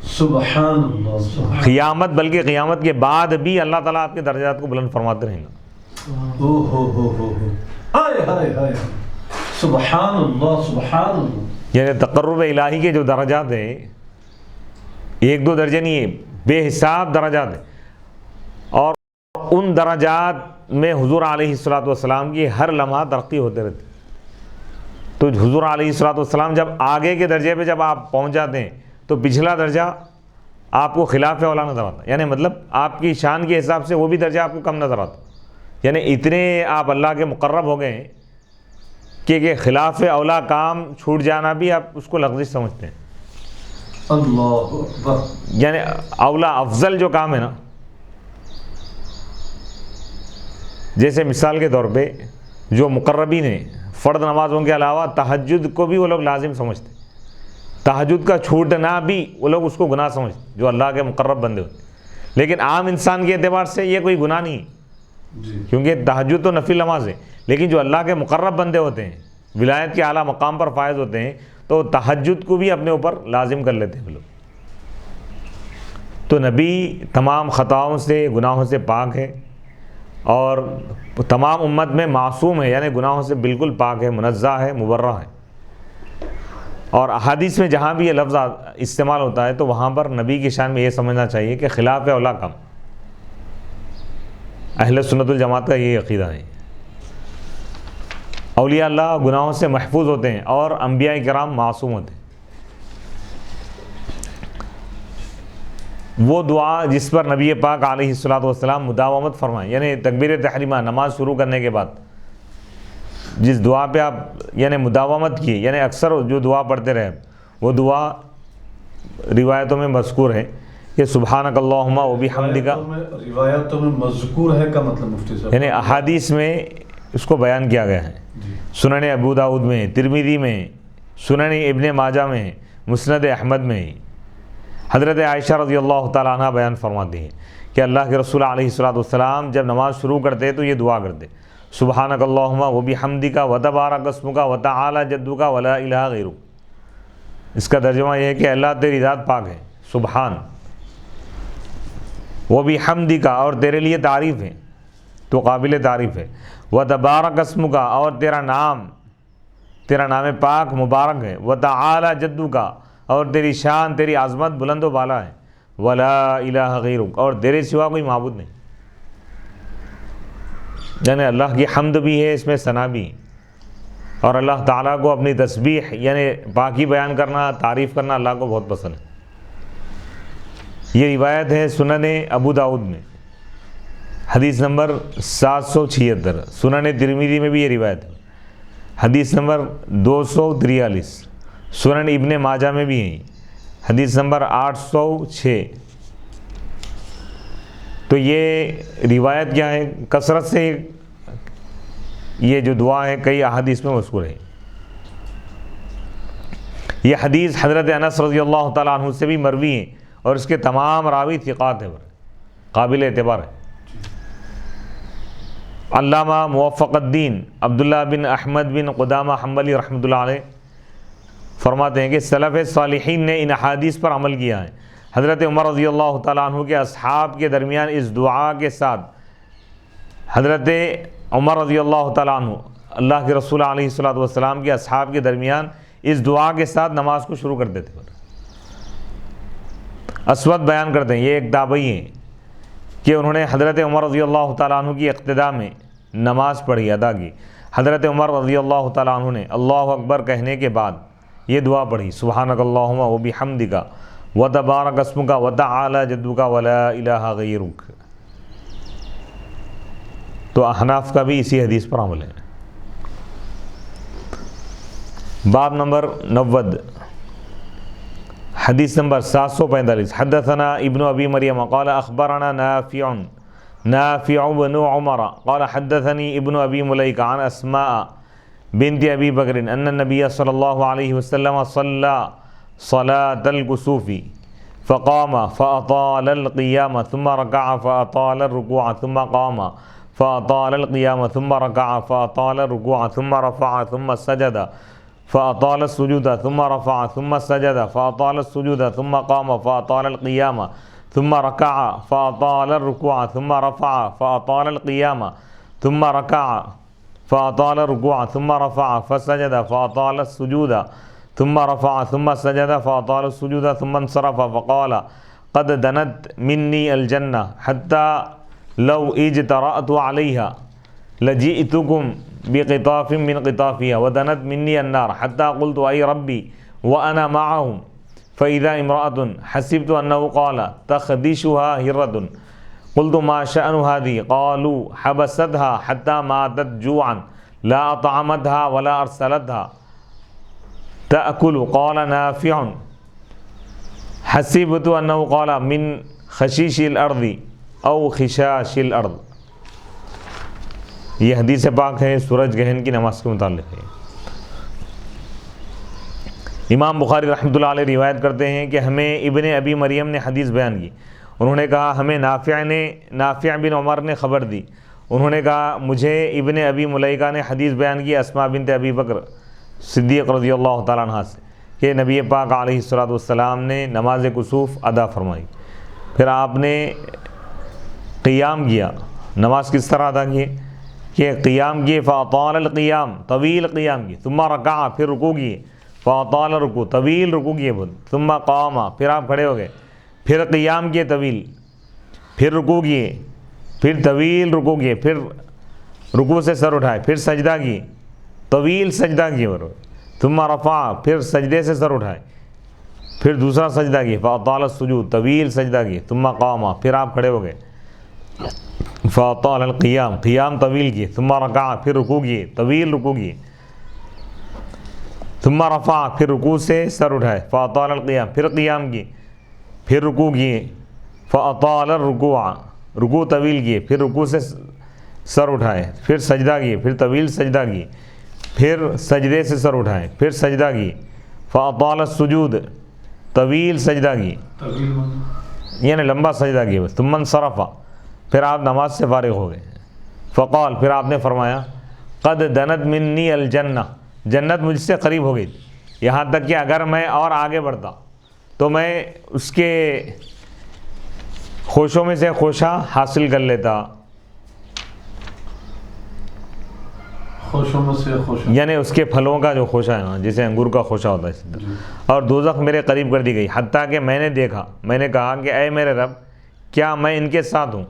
سبحان اللہ. سبحان قیامت، بلکہ قیامت کے بعد بھی اللہ تعالیٰ آپ کے درجات کو بلند فرماتے رہیں گا. ہو ہائے ہائے ہائے. سبحان اللہ. سبحان اللہ. یعنی تقرب الہی کے جو درجات ہیں، ایک دو درجے نہیں ہیں، بے حساب درجات ہیں. اور ان درجات میں حضور علیہ الصلوۃ والسلام کی ہر لمحہ ترقی ہوتے رہتی. تو حضور علیہ الصلوۃ والسلام جب آگے کے درجے پہ جب آپ پہنچ جاتے ہیں تو پچھلا درجہ آپ کو خلاف اولا نظر آتا. یعنی مطلب آپ کی شان کے حساب سے وہ بھی درجہ آپ کو کم نظر آتا. یعنی اتنے آپ اللہ کے مقرب ہو گئے ہیں کہ خلاف اولا کام چھوٹ جانا بھی آپ اس کو لغزش سمجھتے ہیں. اللہ اکبر. یعنی اولا افضل جو کام ہے نا، جیسے مثال کے طور پہ جو مقربین ہیں فرض نمازوں کے علاوہ تہجد کو بھی وہ لوگ لازم سمجھتے. تہجد کا چھوٹنا بھی وہ لوگ اس کو گناہ سمجھتے جو اللہ کے مقرب بندے ہوتے. لیکن عام انسان کے اعتبار سے یہ کوئی گناہ نہیں، کیونکہ تہجد تو نفل نماز ہے. لیکن جو اللہ کے مقرب بندے ہوتے ہیں، ولایت کے اعلیٰ مقام پر فائز ہوتے ہیں، تو تہجد کو بھی اپنے اوپر لازم کر لیتے ہیں وہ لوگ. تو نبی تمام خطاؤں سے، گناہوں سے پاک ہے اور تمام امت میں معصوم ہے، یعنی گناہوں سے بالکل پاک ہے، منزہ ہے، مبرہ ہے. اور احادیث میں جہاں بھی یہ لفظ استعمال ہوتا ہے تو وہاں پر نبی کی شان میں یہ سمجھنا چاہیے کہ خلاف اولا کم. اہل سنت الجماعت کا یہ عقیدہ ہے. اولیاء اللہ گناہوں سے محفوظ ہوتے ہیں اور انبیاء کرام معصوم ہوتے ہیں. وہ دعا جس پر نبی پاک علیہ الصلوۃ والسلام مداومت فرمائیں، یعنی تکبیر تحریمہ نماز شروع کرنے کے بعد جس دعا پہ آپ یعنی مداومت کی، یعنی اکثر جو دعا پڑھتے رہے، وہ دعا روایتوں میں مذکور ہے کہ سبحانک اللہم و بحمدک. روایتوں میں مذکور ہے کا مطلب مفتی صاحب یعنی احادیث میں اس کو بیان کیا گیا ہے. سنن ابو داؤد میں، ترمذی میں، سنن ابن ماجہ میں، مسند احمد میں. حضرت عائشہ رضی اللہ تعالیٰ عنہ بیان فرماتی ہیں کہ اللہ کے رسول علیہ الصلوۃ والسلام جب نماز شروع کرتے تو یہ دعا کرتے: سبحانک اللہم و بحمدک و تبارک اسمک و تعالی جدک ولا الہ غیرک۔ اس کا ترجمہ یہ ہے کہ اللہ تیری ذات پاک ہے، سبحان، و بحمدک، اور تیرے لیے تعریف ہے، تو قابل تعریف ہے، و تبارک اسمک، اور تیرا نام پاک مبارک ہے، و تعالی جدک، اور تیری شان، تیری عظمت بلند و بالا ہے، ولا الہ غیرک، اور تیرے سوا کوئی معبود نہیں۔ یعنی اللہ کی حمد بھی ہے، اس میں ثنا بھی ہے، اور اللہ تعالیٰ کو اپنی تسبیح یعنی پاکی بیان کرنا، تعریف کرنا اللہ کو بہت پسند ہے۔ یہ روایت ہے سنن ابو داؤد میں، حدیث نمبر 776۔ سنن ترمذی میں بھی یہ روایت ہے، حدیث نمبر 243۔ سنن ابن ماجہ میں بھی ہے، حدیث نمبر 806۔ تو یہ روایت کیا ہے؟ کثرت سے یہ جو دعا ہے کئی احادیث میں مذکور ہے۔ یہ حدیث حضرت انس رضی اللہ تعالیٰ عنہ سے بھی مروی ہے، اور اس کے تمام راوی ثقات ہیں، قابل اعتبار ہے۔ علامہ موفق الدین عبداللہ بن احمد بن قدامہ حنبلی رحمۃ اللہ علیہ فرماتے ہیں کہ سلف صالحین نے ان احادیث پر عمل کیا ہے۔ حضرت عمر رضی اللہ تعالیٰ عنہ کے اصحاب کے درمیان اس دعا کے ساتھ حضرت عمر رضی اللہ تعالیٰ عنہ اللہ کے رسول علیہ الصلوۃ والسلام کے اصحاب کے درمیان اس دعا کے ساتھ نماز کو شروع کر دیتے تھے۔ اسود بیان کرتے ہیں، یہ ایک تابعی ہیں، کہ انہوں نے حضرت عمر رضی اللہ تعالیٰ عنہ کی اقتداء میں نماز پڑھی، ادا کی۔ حضرت عمر رضی اللہ تعالیٰ عنہ نے اللہ اکبر کہنے کے بعد یہ دعا پڑھی: سبحانک اللہم و بحمدک و تبارک اسمک و تعالی جدک ولا الہ غیرک۔ تو احناف کا بھی اسی حدیث پر عمل ہے۔ باب نمبر 90، حدیث نمبر 745۔ حدثنا ابن ابی مریم قال اخبرنا نافع بن عمر قال حدثني ابن ابی ملیکہ عن اسماء بنت ابی بکر ان النبی صلی اللہ علیہ وسلم صلی صلاة الكسوف فقام فأطال القيام ثم ركع فأطال الركوع ثم قام فأطال القيام ثم ركع فأطال الركوع ثم رفع ثم سجد فأطال السجود ثم رفع ثم سجد فأطال السجود ثم قام فأطال القيام ثم ركع فأطال الركوع ثم رفع فأطال القيام ثم ركع فأطال الركوع ثم رفع فسجد فأطال السجود ثم رفع ثم سجد فأطال السجود ثم انصرف فقال قد دنت مني الجنة حتى لو اجترأت عليها لجئتكم بقطاف من قطافها ودنت مني النار حتى قلت أي ربي وأنا معهم فإذا امرأة حسبت أنه قال تخدشها هرة قلت ما شأن هذه قالوا حبستها حتى ماتت جوعا لا أطعمتها ولا أرسلتها تأكل قال نافع حسبت أنه قال من خشيش الأرض أو خشاش الأرض۔ یہ حدیث پاک ہے سورج گہن کی نماز کے متعلق ہے۔ امام بخاری رحمۃ اللہ علیہ روایت کرتے ہیں کہ ہمیں ابن ابی مریم نے حدیث بیان کی، انہوں نے کہا ہمیں نافع بن عمر نے خبر دی، انہوں نے کہا مجھے ابن ابی ملیکہ نے حدیث بیان کی اسماء بنت ابی بکر صدیق رضی اللہ تعالیٰ عنہ سے کہ نبی پاک علیہ الصلوۃ والسلام نے نماز کسوف ادا فرمائی، پھر آپ نے قیام کیا۔ نماز کس طرح ادا کیے کہ قیام کیے، فاطال القیام، طویل قیام کی، ثم رکع، پھر رکوع کیے، فاطال رکوع، طویل رکوع کیے، ثم قام، پھر آپ کھڑے ہو گئے، پھر قیام کیے طویل، پھر رکوع کیے، پھر طویل رکوع کیے، پھر رکوع سے سر اٹھائے، پھر سجدہ کیے، طویل سجدہ کیے، ثم رفع، پھر سجدے سے سر اٹھائے، پھر دوسرا سجدہ کیے، فاطال السجود، طویل سجدہ کیے، ثم قام، پھر آپ کھڑے ہو گئے، فاطال القیام، قیام طویل کیے، ثم رکع، پھر رکوع کیے، طویل رکوع کیے، ثم رفع، پھر رکوع سے سر اٹھائے، فاطال القیام، پھر قیام کیے، پھر رکوع کیے، فاطال الرکوع، رکوع طویل کیے، پھر رکوع سے سر اٹھائے، پھر سجدہ کیے، پھر طویل سجدہ کیے، پھر سجدے سے سر اٹھائے، پھر سجدہ کیے، فاطال السجود، طویل سجدہ کی، طویل معنی یعنی لمبا سجدہ کیا. ثم انصرف، پھر آپ نماز سے فارغ ہو گئے. فقال، پھر آپ نے فرمایا قد دنت منی الجنہ، جنت مجھ سے قریب ہو گئی، یہاں تک کہ اگر میں اور آگے بڑھتا تو میں اس کے خوشوں میں سے خوشہ حاصل کر لیتا. خوشوں میں سے خوش. یعنی اس کے پھلوں کا جو خوشہ ہے نا، جیسے انگور کا خوشہ ہوتا ہے اسی طرح. اور دوزخ میرے قریب کر دی گئی، حتیٰ کہ میں نے دیکھا، میں نے کہا کہ اے میرے رب، کیا میں ان کے ساتھ ہوں؟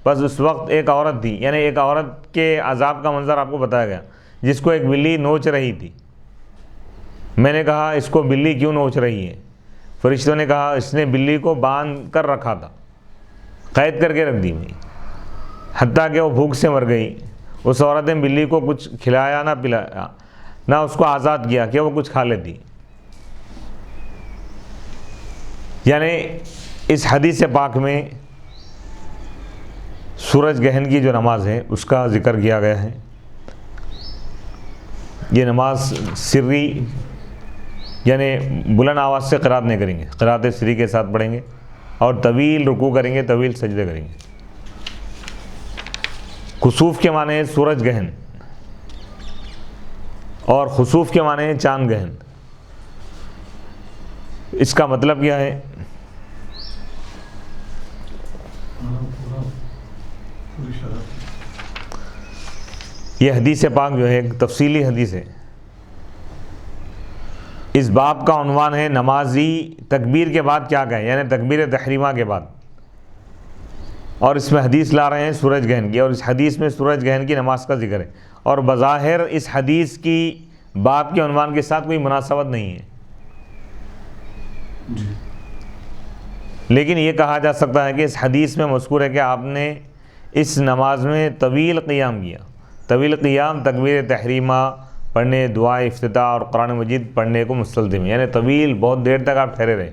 بس اس وقت ایک عورت تھی، یعنی ایک عورت کے عذاب کا منظر آپ کو بتایا گیا، جس کو ایک بلی نوچ رہی تھی. میں نے کہا اس کو بلی کیوں نوچ رہی ہے؟ فرشتوں نے کہا اس نے بلی کو باندھ کر رکھا تھا، قید کر کے رکھ دی ہوئی، حتیٰ کہ وہ بھوک سے مر گئی. اس عورت نے بلی کو کچھ کھلایا نہ پلایا، نہ اس کو آزاد کیا کہ وہ کچھ کھا لیتی. یعنی اس حدیث پاک میں سورج گہن کی جو نماز ہے اس کا ذکر کیا گیا ہے. یہ نماز سری، یعنی بلند آواز سے قرات نہیں کریں گے، قرات سری کے ساتھ پڑھیں گے اور طویل رکوع کریں گے، طویل سجدے کریں گے. کسوف کے معنی ہے سورج گہن، اور خسوف کے معنی ہے چاند گہن. اس کا مطلب کیا ہے؟ یہ حدیث پاک جو ہے ایک تفصیلی حدیث ہے. اس باب کا عنوان ہے نمازی تکبیر کے بعد کیا کہیں، یعنی تکبیر تحریمہ کے بعد. اور اس میں حدیث لا رہے ہیں سورج گہن کی، اور اس حدیث میں سورج گہن کی نماز کا ذکر ہے. اور بظاہر اس حدیث کی باب کے عنوان کے ساتھ کوئی مناسبت نہیں ہے، لیکن یہ کہا جا سکتا ہے کہ اس حدیث میں مذکور ہے کہ آپ نے اس نماز میں طویل قیام کیا. طویل قیام تکبیر تحریمہ پڑھنے، دعا افتتاح اور قرآن مجید پڑھنے کو مستلزم ہے، یعنی طویل بہت دیر تک آپ ٹھہرے رہے.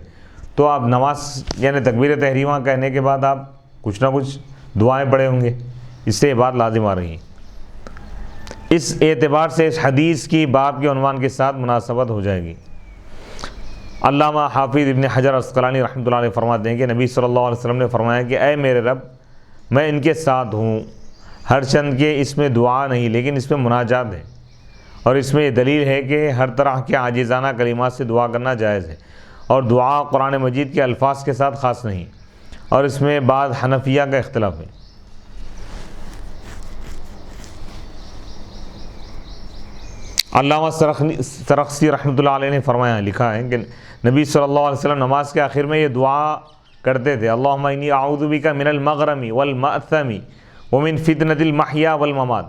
تو آپ نماز یعنی تکبیر تحریمہ کہنے کے بعد آپ کچھ نہ کچھ دعائیں پڑھے ہوں گے، اس سے یہ بات لازم آ رہی ہے. اس اعتبار سے اس حدیث کی باب کے عنوان کے ساتھ مناسبت ہو جائے گی. علامہ حافظ ابن حجر عسقلانی رحمۃ اللہ علیہ فرماتے ہیں کہ نبی صلی اللہ علیہ وسلم نے فرمایا کہ اے میرے رب، میں ان کے ساتھ ہوں، ہر چند کے اس میں دعا نہیں لیکن اس میں مناجات ہے. اور اس میں یہ دلیل ہے کہ ہر طرح کے عاجزانہ کلمات سے دعا کرنا جائز ہے، اور دعا قرآن مجید کے الفاظ کے ساتھ خاص نہیں. اور اس میں بعض حنفیہ کا اختلاف ہے. علامہ سرخسی رحمۃ اللہ علیہ نے فرمایا، لکھا ہے کہ نبی صلی اللہ علیہ وسلم نماز کے آخر میں یہ دعا کرتے تھے، اللہم انی اعوذ بک من المغرم والمأثم ومن فتنۃ المحیا والممات.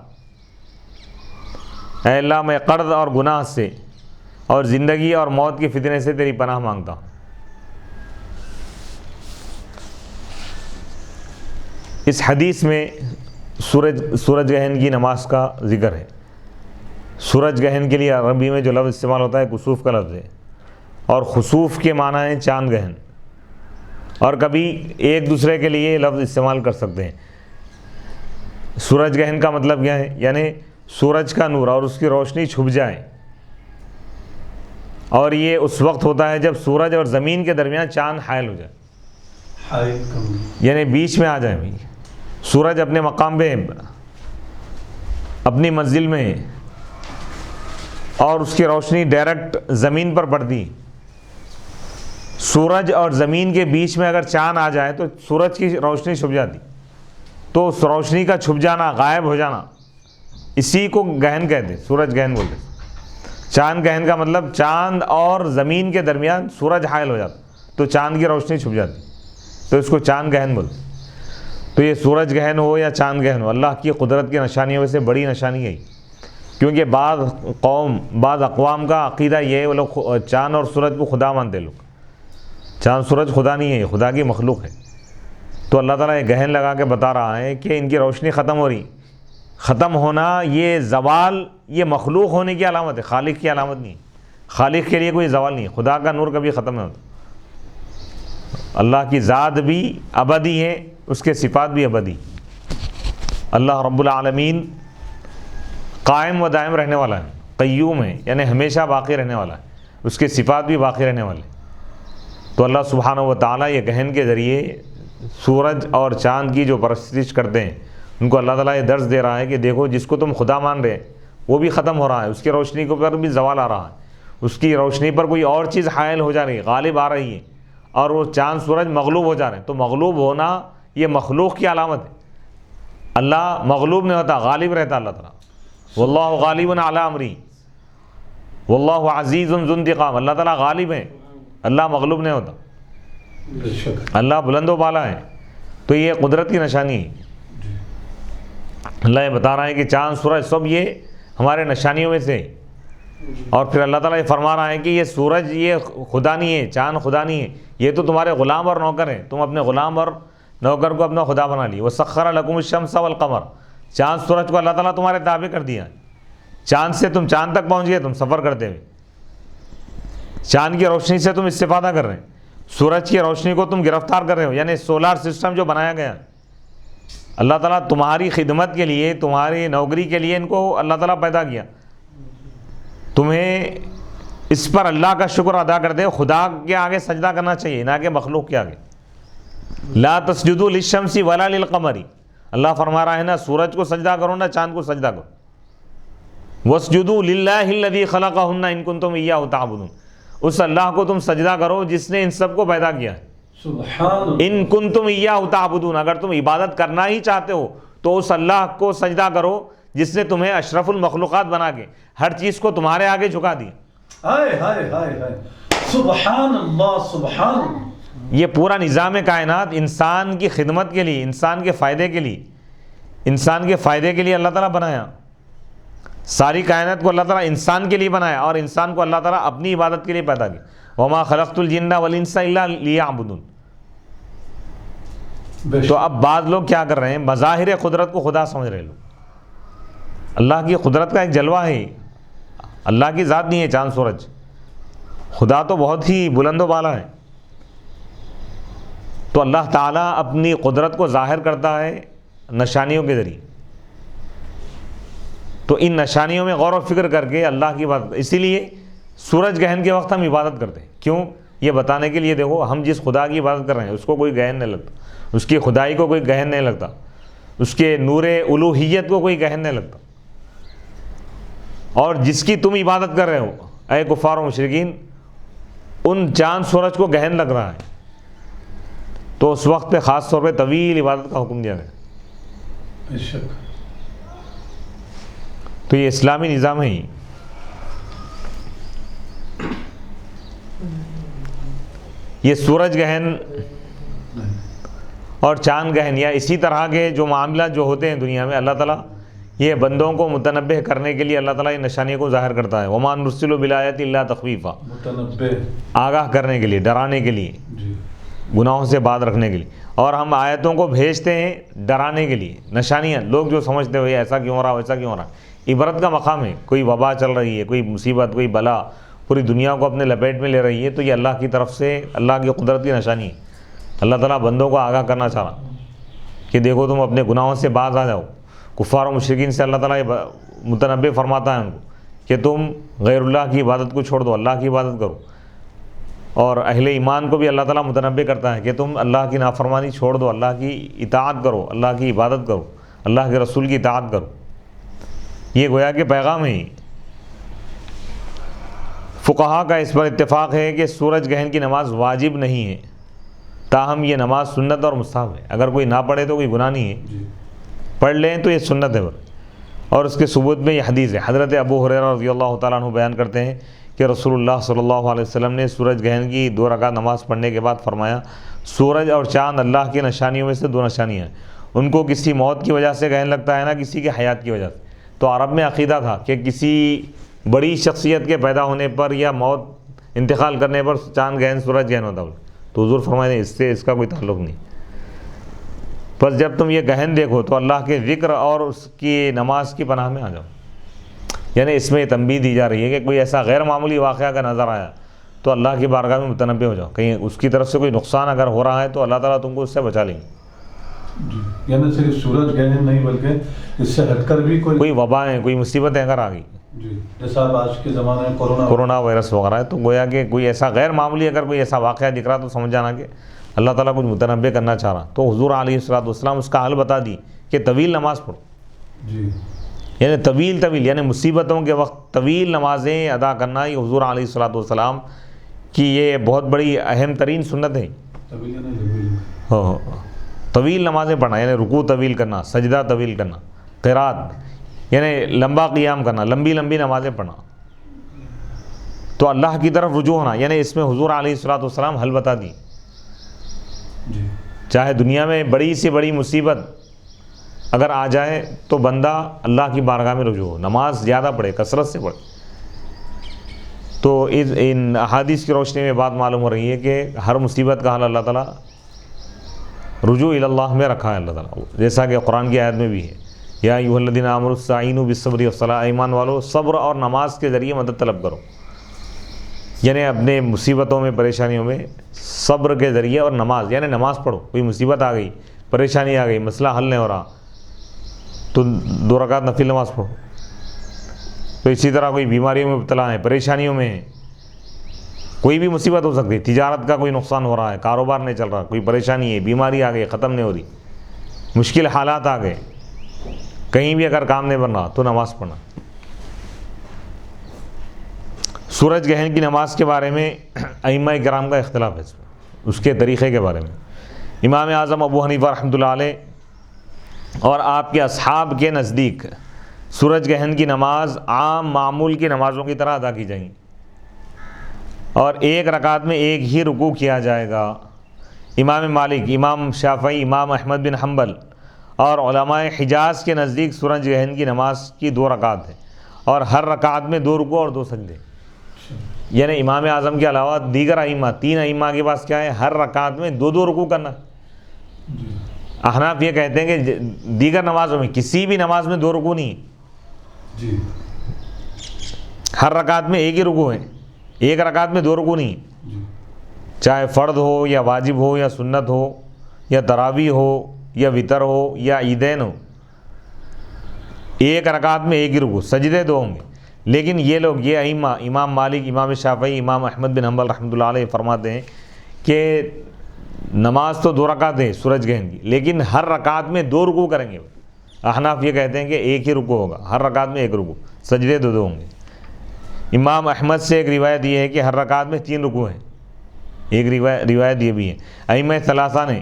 اے اللہ، میں قرض اور گناہ سے اور زندگی اور موت کے فتنے سے تیری پناہ مانگتا ہوں. اس حدیث میں سورج گہن کی نماز کا ذکر ہے. سورج گہن کے لیے عربی میں جو لفظ استعمال ہوتا ہے کسوف کا لفظ ہے، اور خسوف کے معنی ہے چاند گہن. اور کبھی ایک دوسرے کے لیے لفظ استعمال کر سکتے ہیں. سورج گہن کا مطلب کیا ہے؟ یعنی سورج کا نور اور اس کی روشنی چھپ جائے. اور یہ اس وقت ہوتا ہے جب سورج اور زمین کے درمیان چاند حائل ہو جائے، یعنی بیچ میں آ جائے. بھائی سورج اپنے مقام پہ اپنی منزل میں ہے اور اس کی روشنی ڈائریکٹ زمین پر پڑتی. سورج اور زمین کے بیچ میں اگر چاند آ جائے تو سورج کی روشنی چھپ جاتی. تو اس روشنی کا چھپ جانا، غائب ہو جانا، اسی کو گہن کہتے، سورج گہن بولتے. چاند گہن کا مطلب چاند اور زمین کے درمیان سورج حائل ہو جاتا تو چاند کی روشنی چھپ جاتی، تو اس کو چاند گہن بولتے. تو یہ سورج گہن ہو یا چاند گہن ہو، اللہ کی قدرت کی نشانیوں میں سے بڑی نشانی ہے. کیونکہ بعض اقوام کا عقیدہ یہ ہے، وہ لوگ چاند اور سورج کو خدا مانتے. لوگ چاند سورج خدا نہیں ہے، یہ خدا کی مخلوق ہے. تو اللہ تعالیٰ یہ گہن لگا کے بتا رہا ہے کہ ان کی روشنی ختم ہو رہی. ختم ہونا، یہ زوال، یہ مخلوق ہونے کی علامت ہے، خالق کی علامت نہیں. خالق کے لیے کوئی زوال نہیں ہے. خدا کا نور کبھی ختم نہیں ہوتا. اللہ کی ذات بھی ابدی ہے، اس کے صفات بھی ابدی. اللہ رب العالمین قائم و دائم رہنے والا ہے، قیوم ہے، یعنی ہمیشہ باقی رہنے والا ہے. اس کے صفات بھی باقی رہنے والے. تو اللہ سبحانہ و تعالیٰ یہ گہن کے ذریعے سورج اور چاند کی جو پرستش کرتے ہیں ان کو اللہ تعالیٰ یہ درس دے رہا ہے کہ دیکھو جس کو تم خدا مان رہے وہ بھی ختم ہو رہا ہے، اس کی روشنی کے اوپر بھی زوال آ رہا ہے، اس کی روشنی پر کوئی اور چیز حائل ہو جا رہی ہے، غالب آ رہی ہے، اور وہ چاند سورج مغلوب ہو جا رہے ہیں۔ تو مغلوب ہونا یہ مخلوق کی علامت ہے، اللہ مغلوب نہیں ہوتا، غالب رہتا اللہ تعالیٰ۔ واللہ غالب علی امری واللہ عزیز ذو انتقام، اللہ تعالیٰ غالب ہے، اللہ مغلوب نہیں ہوتا، بے شک اللہ بلند و بالا ہے۔ تو یہ قدرت کی نشانی ہے۔ اللہ یہ بتا رہا ہے کہ چاند سورج سب یہ ہمارے نشانیوں میں سے، اور پھر اللہ تعالیٰ یہ فرما رہا ہے کہ یہ سورج یہ خدا نہیں ہے، چاند خدا نہیں ہے، یہ تو تمہارے غلام اور نوکر ہیں، تم اپنے غلام اور نوکر کو اپنا خدا بنا لی۔ وَسَخَّرَ لَكُمُ الشَّمْسَ وَالْقَمَرَ، چاند سورج کو اللہ تعالیٰ تمہارے تابع کر دیا، چاند سے تم چاند تک پہنچ گئے، تم سفر کرتے ہوئے، چاند کی روشنی سے تم استفادہ کر رہے ہیں، سورج کی روشنی کو تم گرفتار کر رہے ہو، یعنی سولار سسٹم جو بنایا گیا اللہ تعالیٰ تمہاری خدمت کے لیے، تمہاری نوکری کے لیے ان کو اللہ تعالیٰ پیدا کیا، تمہیں اس پر اللہ کا شکر ادا کرتے ہو، خدا کے آگے سجدہ کرنا چاہیے نہ کہ مخلوق کے آگے۔ لا تسجدوا للشمس ولا للقمر، اللہ فرما رہا ہے نہ سورج کو سجدہ کرو نہ چاند کو سجدہ کرو۔ واسجدوا للہ الذی خلقہن ان کنتم ایاہ تعبدون، اس اللہ کو تم سجدہ کرو جس نے ان سب کو پیدا کیا ہے۔ سبحان ان کنتم ایاہ تعبدون، اگر تم عبادت کرنا ہی چاہتے ہو تو اس اللہ کو سجدہ کرو جس نے تمہیں اشرف المخلوقات بنا کے ہر چیز کو تمہارے آگے جھکا دیا۔ ہائے ہائے ہائے ہائے، سبحان اللہ سبحان اللہ۔ یہ پورا نظام کائنات انسان کی خدمت کے لیے، انسان کے فائدے کے لیے، انسان کے فائدے کے لیے اللہ تعالیٰ بنایا، ساری کائنات کو اللہ تعالیٰ انسان کے لیے بنایا، اور انسان کو اللہ تعالیٰ اپنی عبادت کے لیے پیدا کیا۔ وما خلقت الجن والانس الا لیعبدون۔ تو اب بعض لوگ کیا کر رہے ہیں، مظاہر قدرت کو خدا سمجھ رہے لوگ، اللہ کی قدرت کا ایک جلوہ ہے، اللہ کی ذات نہیں ہے چاند سورج، خدا تو بہت ہی بلند و بالا ہے۔ تو اللہ تعالیٰ اپنی قدرت کو ظاہر کرتا ہے نشانیوں کے ذریعے، تو ان نشانیوں میں غور و فکر کر کے اللہ کی عبادت، اسی لیے سورج گہن کے وقت ہم عبادت کرتے ہیں، کیوں؟ یہ بتانے کے لیے دیکھو ہم جس خدا کی عبادت کر رہے ہیں اس کو کوئی گہن نہیں لگتا، اس کی خدائی کو کوئی گہن نہیں لگتا، اس کے نور الوہیت کو کوئی گہن نہیں لگتا، اور جس کی تم عبادت کر رہے ہو اے کفار و مشرکین، ان چاند سورج کو گہن لگ رہا ہے، تو اس وقت پہ خاص طور پہ طویل عبادت کا حکم دیا گیا۔ بے شک تو یہ اسلامی نظام ہے ہی۔ یہ سورج گہن اور چاند گہن یا اسی طرح کے جو معاملات جو ہوتے ہیں دنیا میں، اللہ تعالیٰ یہ بندوں کو متنبہ کرنے کے لیے اللہ تعالیٰ یہ نشانی کو ظاہر کرتا ہے۔ وَمَا نُرْسِلُ بِالْآيَاتِ إِلَّا تَخْوِيفًا، متنبہ، آگاہ کرنے کے لیے، ڈرانے کے لیے، جی گناہوں سے بات رکھنے کے لیے، اور ہم آیتوں کو بھیجتے ہیں ڈرانے کے لیے، نشانیاں، لوگ جو سمجھتے ہوئے ایسا کیوں ہو رہا ویسا کیوں ہو رہا، عبرت کا مقام ہے، کوئی وبا چل رہی ہے، کوئی مصیبت، کوئی بلا پوری دنیا کو اپنے لپیٹ میں لے رہی ہے، تو یہ اللہ کی طرف سے اللہ کی قدرت کی نشانی ہے۔ اللہ تعالیٰ بندوں کو آگاہ کرنا چاہ رہا کہ دیکھو تم اپنے گناہوں سے باز آ جاؤ، کفار و مشرکین سے اللہ تعالیٰ یہ متنبہ فرماتا ہے ان کو کہ تم غیر اللہ کی عبادت کو چھوڑ دو، اللہ کی عبادت کرو، اور اہل ایمان کو بھی اللہ تعالیٰ متنبہ کرتا ہے کہ تم اللہ کی نافرمانی چھوڑ دو، اللہ کی اطاعت کرو، اللہ کی عبادت کرو، اللہ کے رسول کی اطاعت کرو۔ یہ گویا کہ پیغام ہے۔ فقہا کا اس پر اتفاق ہے کہ سورج گہن کی نماز واجب نہیں ہے، تاہم یہ نماز سنت اور مستحب ہے، اگر کوئی نہ پڑھے تو کوئی گناہ نہیں ہے، جی پڑھ لیں تو یہ سنت ہے۔ اور اس کے ثبوت میں یہ حدیث ہے، حضرت ابو ہریرہ رضی اللہ تعالیٰ عنہ بیان کرتے ہیں کہ رسول اللہ صلی اللہ علیہ وسلم نے سورج گہن کی 2 رکعت نماز پڑھنے کے بعد فرمایا، سورج اور چاند اللہ کی نشانیوں میں سے 2 نشانیاں ہیں، ان کو کسی موت کی وجہ سے گہن لگتا ہے نہ کسی کے حیات کی وجہ سے۔ تو عرب میں عقیدہ تھا کہ کسی بڑی شخصیت کے پیدا ہونے پر یا موت انتقال کرنے پر چاند گہن سورج گہن ہوتا ہے، تو حضور فرمائے اس سے اس کا کوئی تعلق نہیں۔ بس جب تم یہ گہن دیکھو تو اللہ کے ذکر اور اس کی نماز کی پناہ میں آ جاؤ، یعنی اس میں یہ تنبیہ دی جا رہی ہے کہ کوئی ایسا غیر معمولی واقعہ کا نظر آیا تو اللہ کی بارگاہ میں متنبہ ہو جاؤ، کہیں اس کی طرف سے کوئی نقصان اگر ہو رہا ہے تو اللہ تعالیٰ تم کو اس سے بچا لیں گے۔ جی، یعنی صرف سورج گہن نہیں بلکہ اس سے ہٹ کر بھی کوئی وبائیں، کوئی مصیبتیں اگر آ گئی جی جیسا اب آج کے زمانے میں کورونا وائرس وغیرہ ہے، تو گویا کہ کوئی ایسا غیر معمولی اگر کوئی ایسا واقعہ دکھ رہا تو سمجھ جانا کہ اللہ تعالیٰ کچھ متنبع کرنا چاہ رہا، تو حضور علیہ الصلوۃ والسلام اس کا حل بتا دی کہ طویل نماز پڑھو، جی یعنی طویل یعنی مصیبتوں کے وقت طویل نمازیں ادا کرنا، یہ حضور علیہ الصلوۃ والسلام کی یہ بہت بڑی اہم ترین سنت ہے۔ طویل یعنی طویل۔ ہاں، طویل نمازیں پڑھنا یعنی رکوع طویل کرنا، سجدہ طویل کرنا، قرات یعنی لمبا قیام کرنا، لمبی نمازیں پڑھنا، تو اللہ کی طرف رجوع ہونا، یعنی اس میں حضور علیہ الصلوۃ والسلام حل بتا دی۔ جی چاہے دنیا میں بڑی سے بڑی مصیبت اگر آ جائے تو بندہ اللہ کی بارگاہ میں رجوع ہو، نماز زیادہ پڑھے، کثرت سے پڑھے۔ تو ان احادیث کی روشنی میں بات معلوم ہو رہی ہے کہ ہر مصیبت کا حل اللہ تعالیٰ رجوع الی اللہ میں رکھا ہے اللہ تعالیٰ، جیسا کہ قرآن کی آیت میں بھی ہے، یا ایھا الذین آمنوا استعینوا بالصبر والصلاۃ، ایمان والو صبر اور نماز کے ذریعے مدد طلب کرو، یعنی اپنے مصیبتوں میں پریشانیوں میں صبر کے ذریعے اور نماز، یعنی نماز پڑھو۔ کوئی مصیبت آ گئی، پریشانی آ گئی، مسئلہ حل نہیں ہو رہا تو 2 رکعت نفل نماز پڑھو۔ تو اسی طرح کوئی بیماریوں میں مبتلا ہے، پریشانیوں میں ہے، کوئی بھی مصیبت ہو سکتی ہے، تجارت کا کوئی نقصان ہو رہا ہے، کاروبار نہیں چل رہا، کوئی پریشانی ہے، بیماری آ گئی ختم نہیں ہو رہی، مشکل حالات آ گئے، کہیں بھی اگر کام نہیں بن رہا تو نماز پڑھنا۔ سورج گرہن کی نماز کے بارے میں ائمہ کرام کا اختلاف ہے، اس کے طریقے کے بارے میں۔ امام اعظم ابو حنیفہ رحمۃ اللہ علیہ اور آپ کے اصحاب کے نزدیک سورج گرہن کی نماز عام معمول کی نمازوں کی طرح ادا کی جائیں گی، اور 1 رکعت میں 1 ہی رکوع کیا جائے گا۔ امام مالک، امام شافعی، امام احمد بن حنبل اور علماء حجاز کے نزدیک سورج گرہن کی نماز کی 2 رکعت ہے، اور ہر رکعت میں 2 رکوع اور 2 سجدے، یعنی امام اعظم کے علاوہ دیگر ائمہ 3 ائمہ کے پاس کیا ہے، ہر رکعت میں 2 رکوع کرنا ہے۔ احناف یہ کہتے ہیں کہ دیگر نمازوں میں کسی بھی نماز میں 2 رکوع نہیں، جی ہر رکعت میں 1 ہی رکوع ہے، 1 رکعت میں 2 رکوع نہیں، جی چاہے فرض ہو یا واجب ہو یا سنت ہو یا تراویح ہو یا وتر ہو یا عیدین ہو، 1 رکعت میں 1 ہی رکوع، سجدے 2 ہوں گے۔ لیکن یہ لوگ، یہ ائمہ، امام مالک، امام شافعی، امام احمد بن حنبل رحمۃ اللہ علیہ فرماتے ہیں کہ نماز تو 2 رکعت ہے سورج گرہن کی، لیکن ہر رکعت میں 2 رکوع کریں گے۔ احناف یہ کہتے ہیں کہ 1 ہی رکوع ہوگا، ہر رکعت میں 1 رکوع، سجدے 2 ہوں گے۔ امام احمد سے ایک روایت یہ ہے کہ ہر رکعت میں 3 رکوع ہیں، ایک روایت یہ بھی ہے۔ ائمہ ثلاثہ نے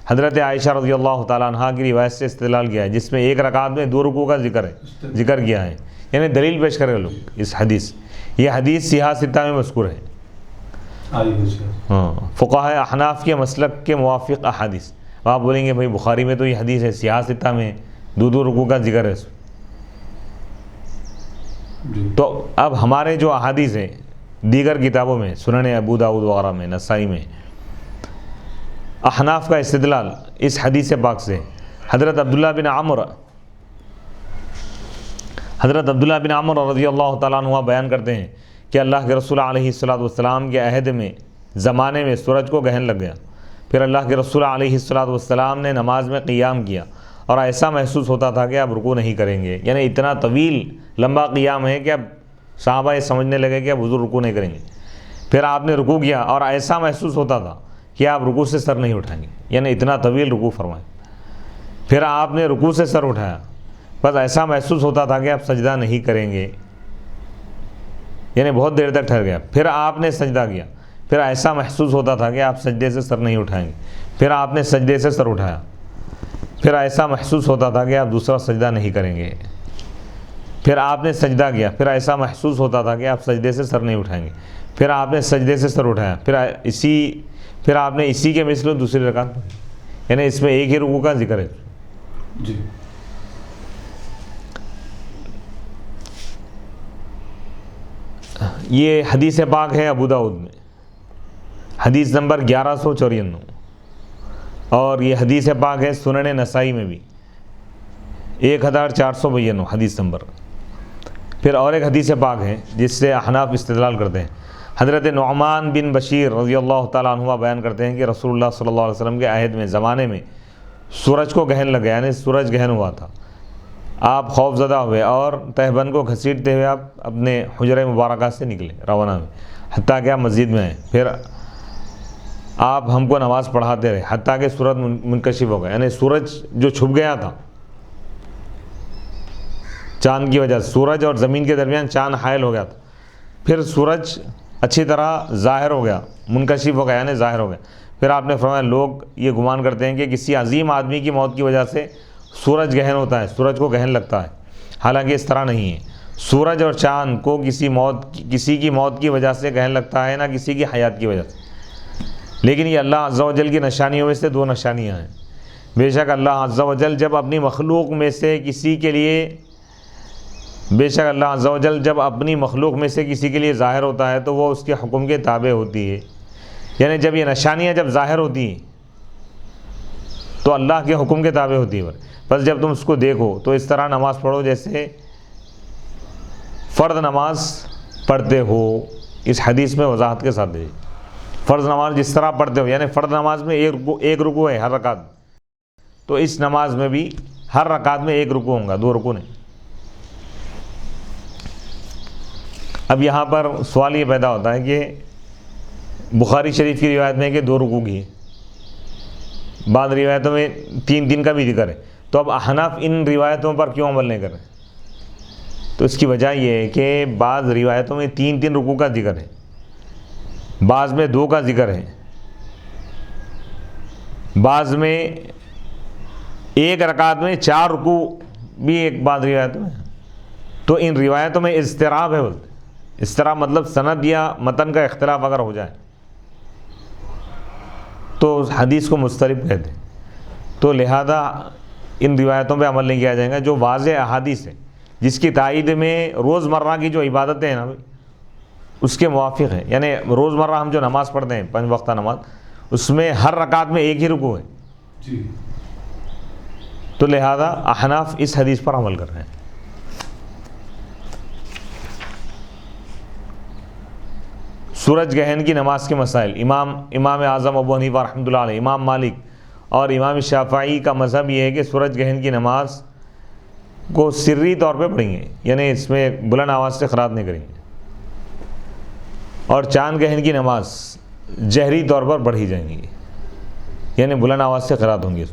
حضرت عائشہ رضی اللہ تعالیٰ عنہا کی روایت سے استدلال کیا ہے، جس میں 1 رکعت میں 2 رکوع کا ذکر کیا ہے، یعنی دلیل پیش کرے لوگ اس حدیث۔ یہ حدیث صحاح ستہ میں مذکور ہے۔ ہاں، فقہاء احناف کے مسلک کے موافق احادیث۔ آپ بولیں گے بھائی بخاری میں تو یہ حدیث ہے، صحاح ستہ میں 2 رکوع کا ذکر ہے۔ تو اب ہمارے جو احادیث ہیں دیگر کتابوں میں، سنن ابو داؤد وغیرہ میں، نسائی میں، احناف کا استدلال اس حدیث پاک سے حضرت عبداللہ بن عمر رضی اللہ تعالیٰ عنہ بیان کرتے ہیں کہ اللہ کے رسول علیہ الصلوۃ والسلام کے عہد میں، زمانے میں سورج کو گرہن لگ گیا، پھر اللہ کے رسول علیہ الصلوۃ والسلام نے نماز میں قیام کیا، اور ایسا محسوس ہوتا تھا کہ اب رکوع نہیں کریں گے، یعنی اتنا طویل لمبا قیام ہے کہ اب صحابہ یہ سمجھنے لگے کہ اب حضور رکوع نہیں کریں گے۔ پھر آپ نے رکوع کیا اور ایسا محسوس ہوتا تھا کہ آپ رکوع سے سر نہیں اٹھائیں گے، یعنی اتنا طویل رکوع فرمائیں۔ پھر آپ نے رکوع سے سر اٹھایا، بس ایسا محسوس ہوتا تھا کہ آپ سجدہ نہیں کریں گے، یعنی بہت دیر تک ٹھہر گیا۔ پھر آپ نے سجدہ کیا، پھر ایسا محسوس ہوتا تھا کہ آپ سجدے سے سر نہیں اٹھائیں گے، پھر آپ نے سجدے سے سر اٹھایا، پھر ایسا محسوس ہوتا تھا کہ آپ دوسرا سجدہ نہیں کریں گے، پھر آپ نے سجدہ کیا، پھر ایسا محسوس ہوتا تھا کہ آپ سجدے سے سر نہیں اٹھائیں گے، پھر آپ نے سجدے سے سر اٹھایا، پھر آپ نے اسی کے مثل دوسری رکعت پڑھی، یعنی اس میں 1 ہی رکوع کا ذکر ہے۔ جی یہ حدیث پاک ہے ابو داؤد میں، حدیث نمبر 1154، اور یہ حدیث پاک ہے سنن نسائی میں بھی 1492 حدیث نمبر۔ پھر اور ایک حدیث پاک ہے جس سے احناف استدلال کرتے ہیں، حضرت نعمان بن بشیر رضی اللہ تعالیٰ عنہ بیان کرتے ہیں کہ رسول اللہ صلی اللہ علیہ وسلم کے عہد میں، زمانے میں سورج کو گرہن لگ گیا، یعنی سورج گرہن ہوا تھا، آپ خوف زدہ ہوئے اور تہبند کو گھسیٹتے ہوئے آپ اپنے حجرہ مبارکہ سے نکلے روانہ ہوئے، حتیٰ کہ آپ مسجد میں آئے، پھر آپ ہم کو نماز پڑھاتے رہے حتیٰ کہ سورج منکشف ہو گیا، یعنی سورج جو چھپ گیا تھا چاند کی وجہ سے، سورج اور زمین کے درمیان چاند حائل ہو گیا تھا، پھر سورج اچھی طرح ظاہر ہو گیا، منکشف ہو گیا یعنی ظاہر ہو گیا، پھر آپ نے فرمایا لوگ یہ گمان کرتے ہیں کہ کسی عظیم آدمی کی موت کی وجہ سے سورج گہن ہوتا ہے، سورج کو گہن لگتا ہے، حالانکہ اس طرح نہیں ہے۔ سورج اور چاند کو کسی کی موت کی وجہ سے گہن لگتا ہے، نہ کسی کی حیات کی وجہ سے، لیکن یہ اللہ عز و جل کی نشانیوں میں سے 2 نشانیاں ہیں۔ بے شک اللہ عز و جل جب اپنی مخلوق میں سے کسی کے لیے ظاہر ہوتا ہے تو وہ اس کے حکم کے تابع ہوتی ہے، یعنی جب یہ نشانیاں جب ظاہر ہوتی ہیں تو اللہ کے حکم کے تابع ہوتی ہے، بس جب تم اس کو دیکھو تو اس طرح نماز پڑھو جیسے فرض نماز پڑھتے ہو۔ اس حدیث میں وضاحت کے ساتھ دیجیے، فرض نماز جس طرح پڑھتے ہو، یعنی فرض نماز میں ایک رکوع ہے ہر رکعت، تو اس نماز میں بھی ہر رکعت میں 1 رکوع ہوں گا، 2 رکوع نہیں۔ اب یہاں پر سوال یہ پیدا ہوتا ہے کہ بخاری شریف کی روایت میں ہے کہ 2 رکوع کی ہے، بعض روایتوں میں 3 کا بھی ذکر ہے، تو اب احناف ان روایتوں پر کیوں عمل نہیں کر رہے؟ تو اس کی وجہ یہ ہے کہ بعض روایتوں میں 3 رکوع کا ذکر ہے، بعض میں 2 کا ذکر ہے، بعض میں 1 رکعت میں 4 رکوع بھی ایک بعض روایتوں میں، تو ان روایتوں میں اضطراب ہے، بولتے اضطراب مطلب سند یا متن کا اختلاف اگر ہو جائے تو حدیث کو مضطرب کہتے ہیں، تو لہذا ان روایتوں پہ عمل نہیں کیا جائے گا۔ جو واضح احادیث ہے جس کی تائید میں روزمرہ کی جو عبادتیں ہیں نا اس کے موافق ہیں، یعنی روزمرہ ہم جو نماز پڑھتے ہیں 5 وقتہ نماز، اس میں ہر رکعت میں 1 ہی رکوع ہے جی، تو لہذا احناف اس حدیث پر عمل کر رہے ہیں۔ سورج گہن کی نماز کے مسائل، امام اعظم ابو حنیفہ رحمۃ اللہ علیہ، امام مالک اور امام شافعی کا مذہب یہ ہے کہ سورج گہن کی نماز کو سری طور پہ پڑھیں گے، یعنی اس میں بلند آواز سے قرات نہیں کریں گے، اور چاند گہن کی نماز جہری طور پر پڑھی جائیں گی، یعنی بلند آواز سے قرات ہوں گی۔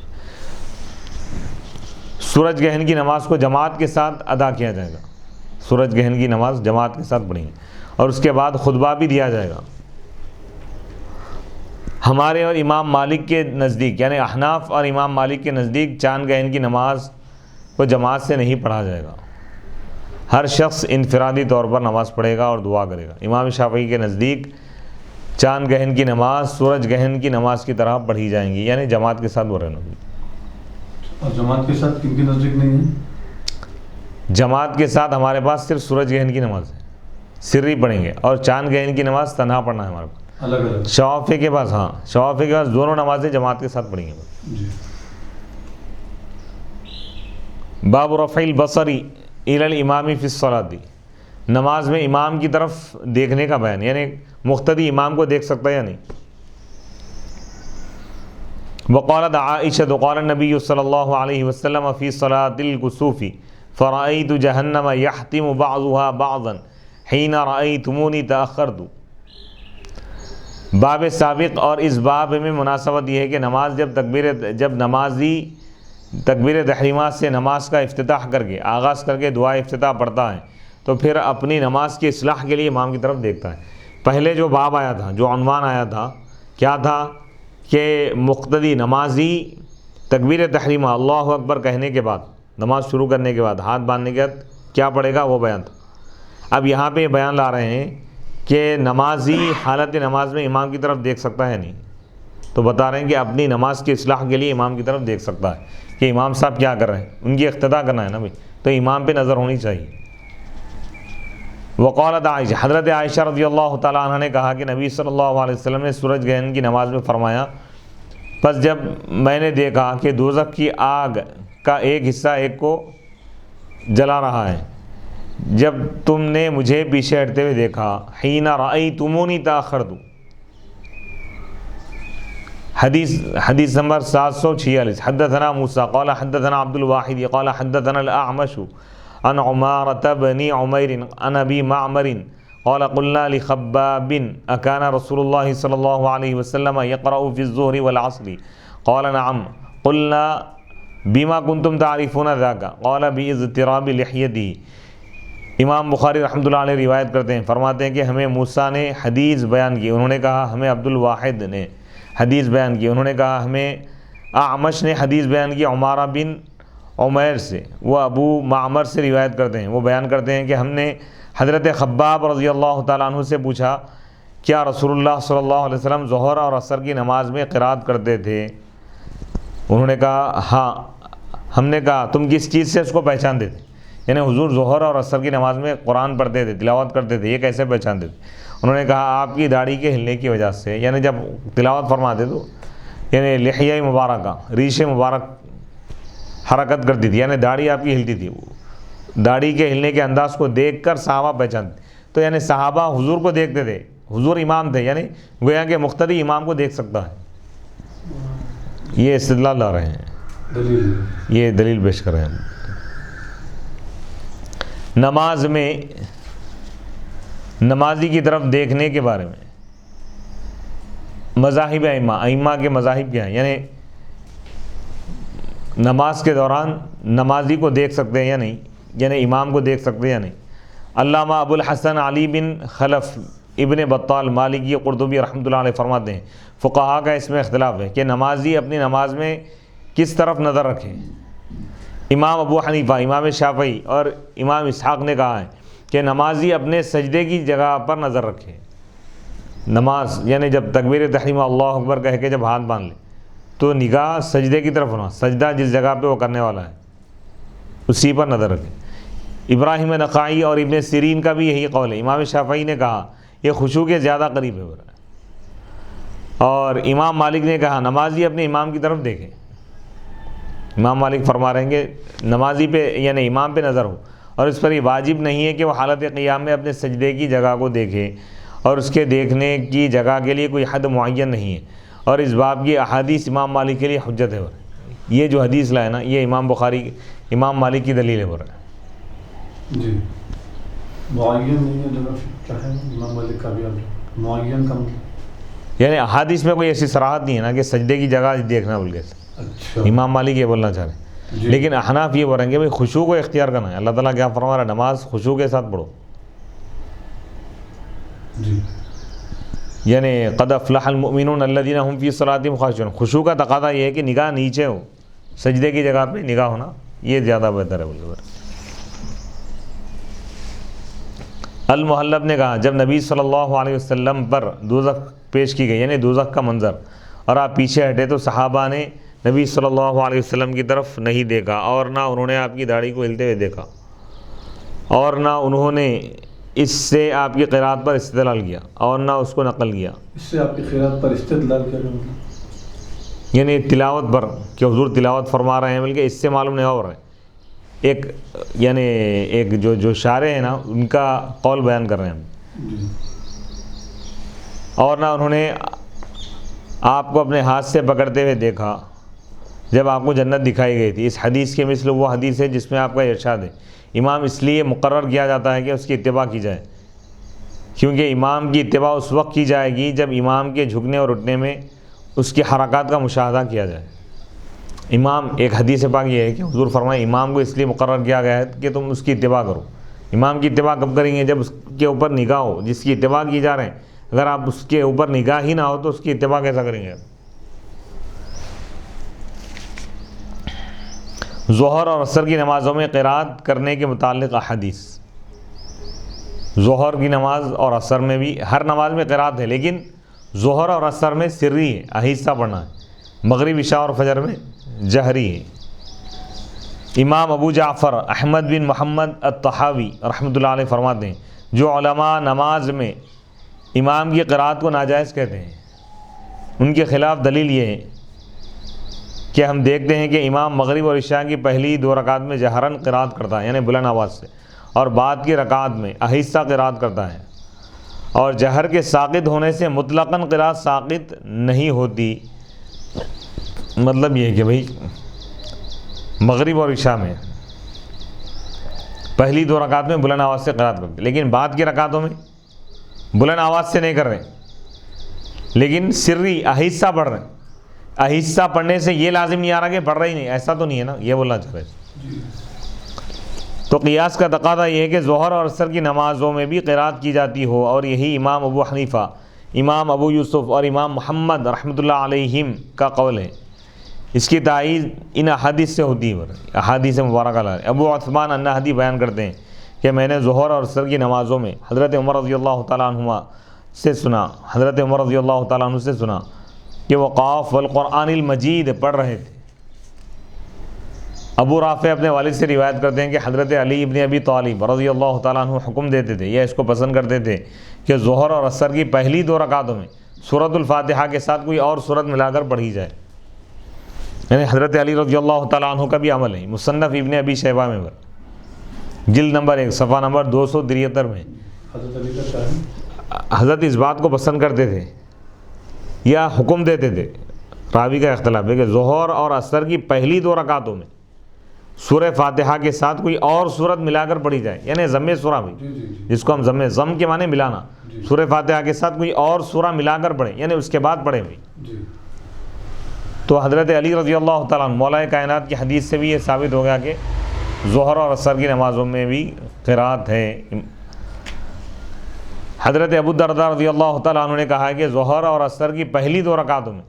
سورج گہن کی نماز کو جماعت کے ساتھ ادا کیا جائے گا، سورج گہن کی نماز جماعت کے ساتھ پڑھیں گے، اور اس کے بعد خطبہ بھی دیا جائے گا۔ ہمارے اور امام مالک کے نزدیک، یعنی احناف اور امام مالک کے نزدیک چاند گہن کی نماز کو جماعت سے نہیں پڑھا جائے گا، ہر شخص انفرادی طور پر نماز پڑھے گا اور دعا کرے گا۔ امام شافعی کے نزدیک چاند گہن کی نماز سورج گہن کی نماز کی طرح پڑھی جائیں گی، یعنی جماعت کے ساتھ ورنہ۔ اور جماعت کے ساتھ کن کی نزدیک نہیں ہے؟ جماعت کے ساتھ ہمارے پاس صرف سورج گہن کی نماز ہے، سری پڑھیں گے، اور چاند گہن کی نماز تنہا پڑھنا ہے ہمارے پاس۔ الگ الگ شوافی کے پاس شوافی کے پاس دونوں نمازیں جماعت کے ساتھ پڑھیں گے۔ جی۔ باب رفع البصر الی الامام فی الصلاۃ، نماز میں امام کی طرف دیکھنے کا بیان، یعنی مقتدی امام کو دیکھ سکتا ہے یا نہیں۔ وقالت عائشہ قال النبی صلی اللہ علیہ وسلم فی صلاۃ الکسوف فرأیت جہنم یحتم بعضها بعضا حین رأیتمونی تأخرت۔ باب سابق اور اس باب میں مناسبت یہ ہے کہ نماز جب نمازی تکبیر تحریمات سے نماز کا افتتاح کر کے آغاز کر کے دعا افتتاح پڑھتا ہے تو پھر اپنی نماز کی اصلاح کے لیے امام کی طرف دیکھتا ہے۔ پہلے جو باب آیا تھا، جو عنوان آیا تھا، کیا تھا کہ مقتدی نمازی تکبیر تحریمہ اللہ اکبر کہنے کے بعد، نماز شروع کرنے کے بعد ہاتھ باندھنے کے بعد کیا پڑھے گا، وہ بیان تھا۔ اب یہاں پہ بیان لا رہے ہیں کہ نمازی حالت نماز میں امام کی طرف دیکھ سکتا ہے نہیں، تو بتا رہے ہیں کہ اپنی نماز کی اصلاح کے لیے امام کی طرف دیکھ سکتا ہے کہ امام صاحب کیا کر رہے ہیں، ان کی اقتداء کرنا ہے نا بھائی، تو امام پہ نظر ہونی چاہیے۔ وقالت عائشہ، حضرت عائشہ رضی اللہ تعالیٰ عنہ نے کہا کہ نبی صلی اللہ علیہ وسلم نے سورج گہن کی نماز میں فرمایا، پس جب میں نے دیکھا کہ دوزخ کی آگ کا ایک حصہ ایک کو جلا رہا ہے، جب تم نے مجھے پیچھے ہٹتے ہوئے دیکھا، حین رأیتمونی تأخرت، حدیث نمبر 746. حدثنا موسیٰ قال حدثنا عبد الواحد قال حدثنا الأعمش عن عمارة بن عمير عن أبي معمر قال قلنا لخباب أكان رسول الله صلى الله عليه وسلم يقرأ في الظهر والعصر قال نعم قلنا بما كنتم تعرفون ذاك قال باضطراب لحيته. امام بخاری رحمۃ اللہ علیہ روایت کرتے ہیں، فرماتے ہیں کہ ہمیں موسیٰ نے حدیث بیان کی، انہوں نے کہا ہمیں عبد الواحد نے حدیث بیان کی، انہوں نے کہا ہمیں اعمش نے حدیث بیان کی عمارہ بن عمیر سے، وہ ابو معمر سے روایت کرتے ہیں، وہ بیان کرتے ہیں کہ ہم نے حضرت خباب رضی اللہ تعالیٰ عنہ سے پوچھا کیا رسول اللہ صلی اللہ علیہ وسلم ظہر اور عصر کی نماز میں قرات کرتے تھے؟ انہوں نے کہا ہاں. ہم نے کہا تم کس چیز سے اس کو پہچانتے تھے؟ یعنی حضور ظہر اور عصر کی نماز میں قرآن پڑھتے تھے، تلاوت کرتے تھے، یہ کیسے پہچانتے تھے؟ انہوں نے کہا آپ کی داڑھی کے ہلنے کی وجہ سے، یعنی جب تلاوت فرماتے تو یعنی لحیہ مبارکہ ریش مبارک حرکت کرتی تھی، یعنی داڑھی آپ کی ہلتی تھی، داڑھی کے ہلنے کے انداز کو دیکھ کر صحابہ پہچانتے. تو یعنی صحابہ حضور کو دیکھتے تھے، حضور امام تھے، یعنی گویا کہ مقتدی امام کو دیکھ سکتا ہے. یہ استدلال لا رہے ہیں، یہ دلیل پیش کر رہے ہیں. نماز میں نمازی کی طرف دیکھنے کے بارے میں مذاہب ائمہ کے مذاہب کیا ہیں، یعنی نماز کے دوران نمازی کو دیکھ سکتے ہیں یا نہیں، یعنی امام کو دیکھ سکتے ہیں یا نہیں. علامہ ابو الحسن علی بن خلف ابن بطال مالکی قرطبی رحمۃ اللہ علیہ فرماتے ہیں فقہا کا اس میں اختلاف ہے کہ نمازی اپنی نماز میں کس طرف نظر رکھے. امام ابو حنیفہ، امام شافعی اور امام اسحاق نے کہا ہے کہ نمازی اپنے سجدے کی جگہ پر نظر رکھے. نماز یعنی جب تکبیر تحریمہ اللہ اکبر کہہ کے جب ہاتھ باندھ لے تو نگاہ سجدے کی طرف ہونا، سجدہ جس جگہ پہ وہ کرنے والا ہے اسی پر نظر رکھے. ابراہیم نخعی اور ابن سیرین کا بھی یہی قول ہے. امام شافعی نے کہا یہ خشوع کے زیادہ قریب ہے، اور امام مالک نے کہا نمازی اپنے امام کی طرف دیکھے. امام مالک فرما رہے ہیں کہ نمازی پہ یعنی امام پہ نظر ہو، اور اس پر یہ واجب نہیں ہے کہ وہ حالت قیام میں اپنے سجدے کی جگہ کو دیکھے، اور اس کے دیکھنے کی جگہ کے لیے کوئی حد معین نہیں ہے. اور اس باب کی احادیث امام مالک کے لیے حجت ہے. یہ جو حدیث لائے نا یہ امام مالک کی دلیل ہے. جی معین نہیں ہے جگہ کیا ہے امام مالک کا بھی معین کا یعنی احادیث میں کوئی ایسی صراحت نہیں ہے نا کہ سجدے کی جگہ دیکھنا بول کے. اچھا امام مالک یہ بولنا چاہ رہے ہیں جی. لیکن احناف یہ بول رہے ہیں کہ بھائی خشوع کو اختیار کرنا ہے. اللہ تعالیٰ کیا فرما رہا ہے؟ نماز خشوع کے ساتھ پڑھو. جی یعنی قد افلح المؤمنون الذین هم فی صلاتہم خاشعون. خشوع کا تقاضا یہ ہے کہ نگاہ نیچے ہو، سجدے کی جگہ پہ نگاہ ہونا یہ زیادہ بہتر ہے. بولے المحلب نے کہا جب نبی صلی اللہ علیہ وسلم پر دوزخ پیش کی گئی، یعنی دوزخ کا منظر، اور آپ پیچھے ہٹے تو صحابہ نے نبی صلی اللہ علیہ وسلم کی طرف نہیں دیکھا، اور نہ انہوں نے آپ کی داڑھی کو ہلتے ہوئے دیکھا، اور نہ انہوں نے اس سے آپ کی قرات پر استدلال کیا، اور نہ اس کو نقل کیا. اس سے آپ کی قرات پر استدلال کیا مطلب؟ یعنی تلاوت پر کہ حضور تلاوت فرما رہے ہیں، بلکہ اس سے معلوم نہیں ہو رہا ہے. ایک جو شارع ہیں نا ان کا قول بیان کر رہے ہیں. جی اور نہ انہوں نے آپ کو اپنے ہاتھ سے پکڑتے ہوئے دیکھا جب آپ کو جنت دکھائی گئی تھی. اس حدیث کے مثل وہ حدیث ہے جس میں آپ کا ارشاد ہے امام اس لیے مقرر کیا جاتا ہے کہ اس کی اتباع کی جائے، کیونکہ امام کی اتباع اس وقت کی جائے گی جب امام کے جھکنے اور اٹھنے میں اس کی حرکات کا مشاہدہ کیا جائے. امام ایک حدیث پاک یہ ہے کہ حضور فرمائے امام کو اس لیے مقرر کیا گیا ہے کہ تم اس کی اتباع کرو. امام کی اتباع کب کریں گے؟ جب اس کے اوپر نگاہ ہو، جس کی اتباع کی جا رہے ہیں. اگر آپ اس کے اوپر نگاہ ہی نہ ہو تو اس کی اتباع کیسا کریں گے؟ ظہر اور عصر کی نمازوں میں قرات کرنے کے متعلق احادیث. ظہر کی نماز اور عصر میں بھی ہر نماز میں قرات ہے، لیکن ظہر اور عصر میں سری ہے، آہستہ پڑھنا ہے. مغرب، عشاء اور فجر میں جہری ہے. امام ابو جعفر احمد بن محمد الطحاوی رحمۃ اللہ علیہ فرماتے ہیں جو علماء نماز میں امام کی قرات کو ناجائز کہتے ہیں ان کے خلاف دلیل یہ ہے کہ ہم دیکھتے ہیں کہ امام مغرب اور عشاء کی پہلی 2 رکعت میں جہرن قرات کرتا ہے، یعنی بلند آواز سے، اور بعد کی رکعت میں آہستہ قرات کرتا ہے. اور جہر کے ساقط ہونے سے مطلقاً قرات ساقط نہیں ہوتی، مطلب یہ ہے کہ بھائی مغرب اور عشاء میں پہلی 2 رکعت میں بلند آواز سے قرات کرتے، لیکن بعد کی رکعتوں میں بلند آواز سے نہیں کر رہے، لیکن سری آہستہ پڑھ رہے ہیں۔ آہستہ پڑھنے سے یہ لازم نہیں آ رہا کہ پڑھ رہے ہی نہیں، ایسا تو نہیں ہے نا، یہ بولنا چاہ رہے ہیں۔ تو قیاس کا تقاضا یہ ہے کہ ظہر اور عصر کی نمازوں میں بھی قرات کی جاتی ہو، اور یہی امام ابو حنیفہ، امام ابو یوسف اور امام محمد رحمۃ اللہ علیہم کا قول ہے۔ اس کی تائید ان احادیث سے ہوتی ہے، احادیث مبارکہ لائی۔ ابو عثمان النہدی بیان کرتے ہیں کہ میں نے ظہر اور عصر کی نمازوں میں حضرت عمر رضی اللہ تعالیٰ عنہ سے سنا، حضرت عمر رضی اللہ تعالیٰ عنہ سے سنا کہ وہ قاف والقرآن المجید پڑھ رہے تھے۔ ابو رافع اپنے والد سے روایت کرتے ہیں کہ حضرت علی ابن ابی طالب رضی اللہ تعالیٰ عنہ حکم دیتے تھے یا اس کو پسند کرتے تھے کہ ظہر اور عصر کی پہلی 2 رکعتوں میں سورۃ الفاتحہ کے ساتھ کوئی اور سورت ملا کر پڑھی جائے۔ یعنی حضرت علی رضی اللہ تعالیٰ عنہ کا بھی عمل ہے۔ مصنف ابن ابی شیبہ میں جلد نمبر 1 صفحہ نمبر 273 میں حضرت علی کا کیا ہے؟ حضرت اس بات کو پسند کرتے تھے یا حکم دیتے تھے، راوی کا اختلاف ہے، کہ ظہر اور عصر کی پہلی 2 رکعتوں میں سورہ فاتحہ کے ساتھ کوئی اور سورت ملا کر پڑھی جائے، یعنی ضم سورہ بھی، جس کو ہم ضم کے معنی ملانا، سورہ فاتحہ کے ساتھ کوئی اور سورہ ملا کر پڑھیں، یعنی اس کے بعد پڑھیں بھی۔ تو حضرت علی رضی اللہ تعالیٰ عنہ مولا کائنات کی حدیث سے بھی یہ ثابت ہو گیا کہ ظہر اور عصر کی نمازوں میں بھی قرات ہے۔ حضرت ابو الدرداء رضی اللہ تعالیٰ عنہ نے کہا ہے کہ ظہر اور عصر کی پہلی 2 رکعتوں میں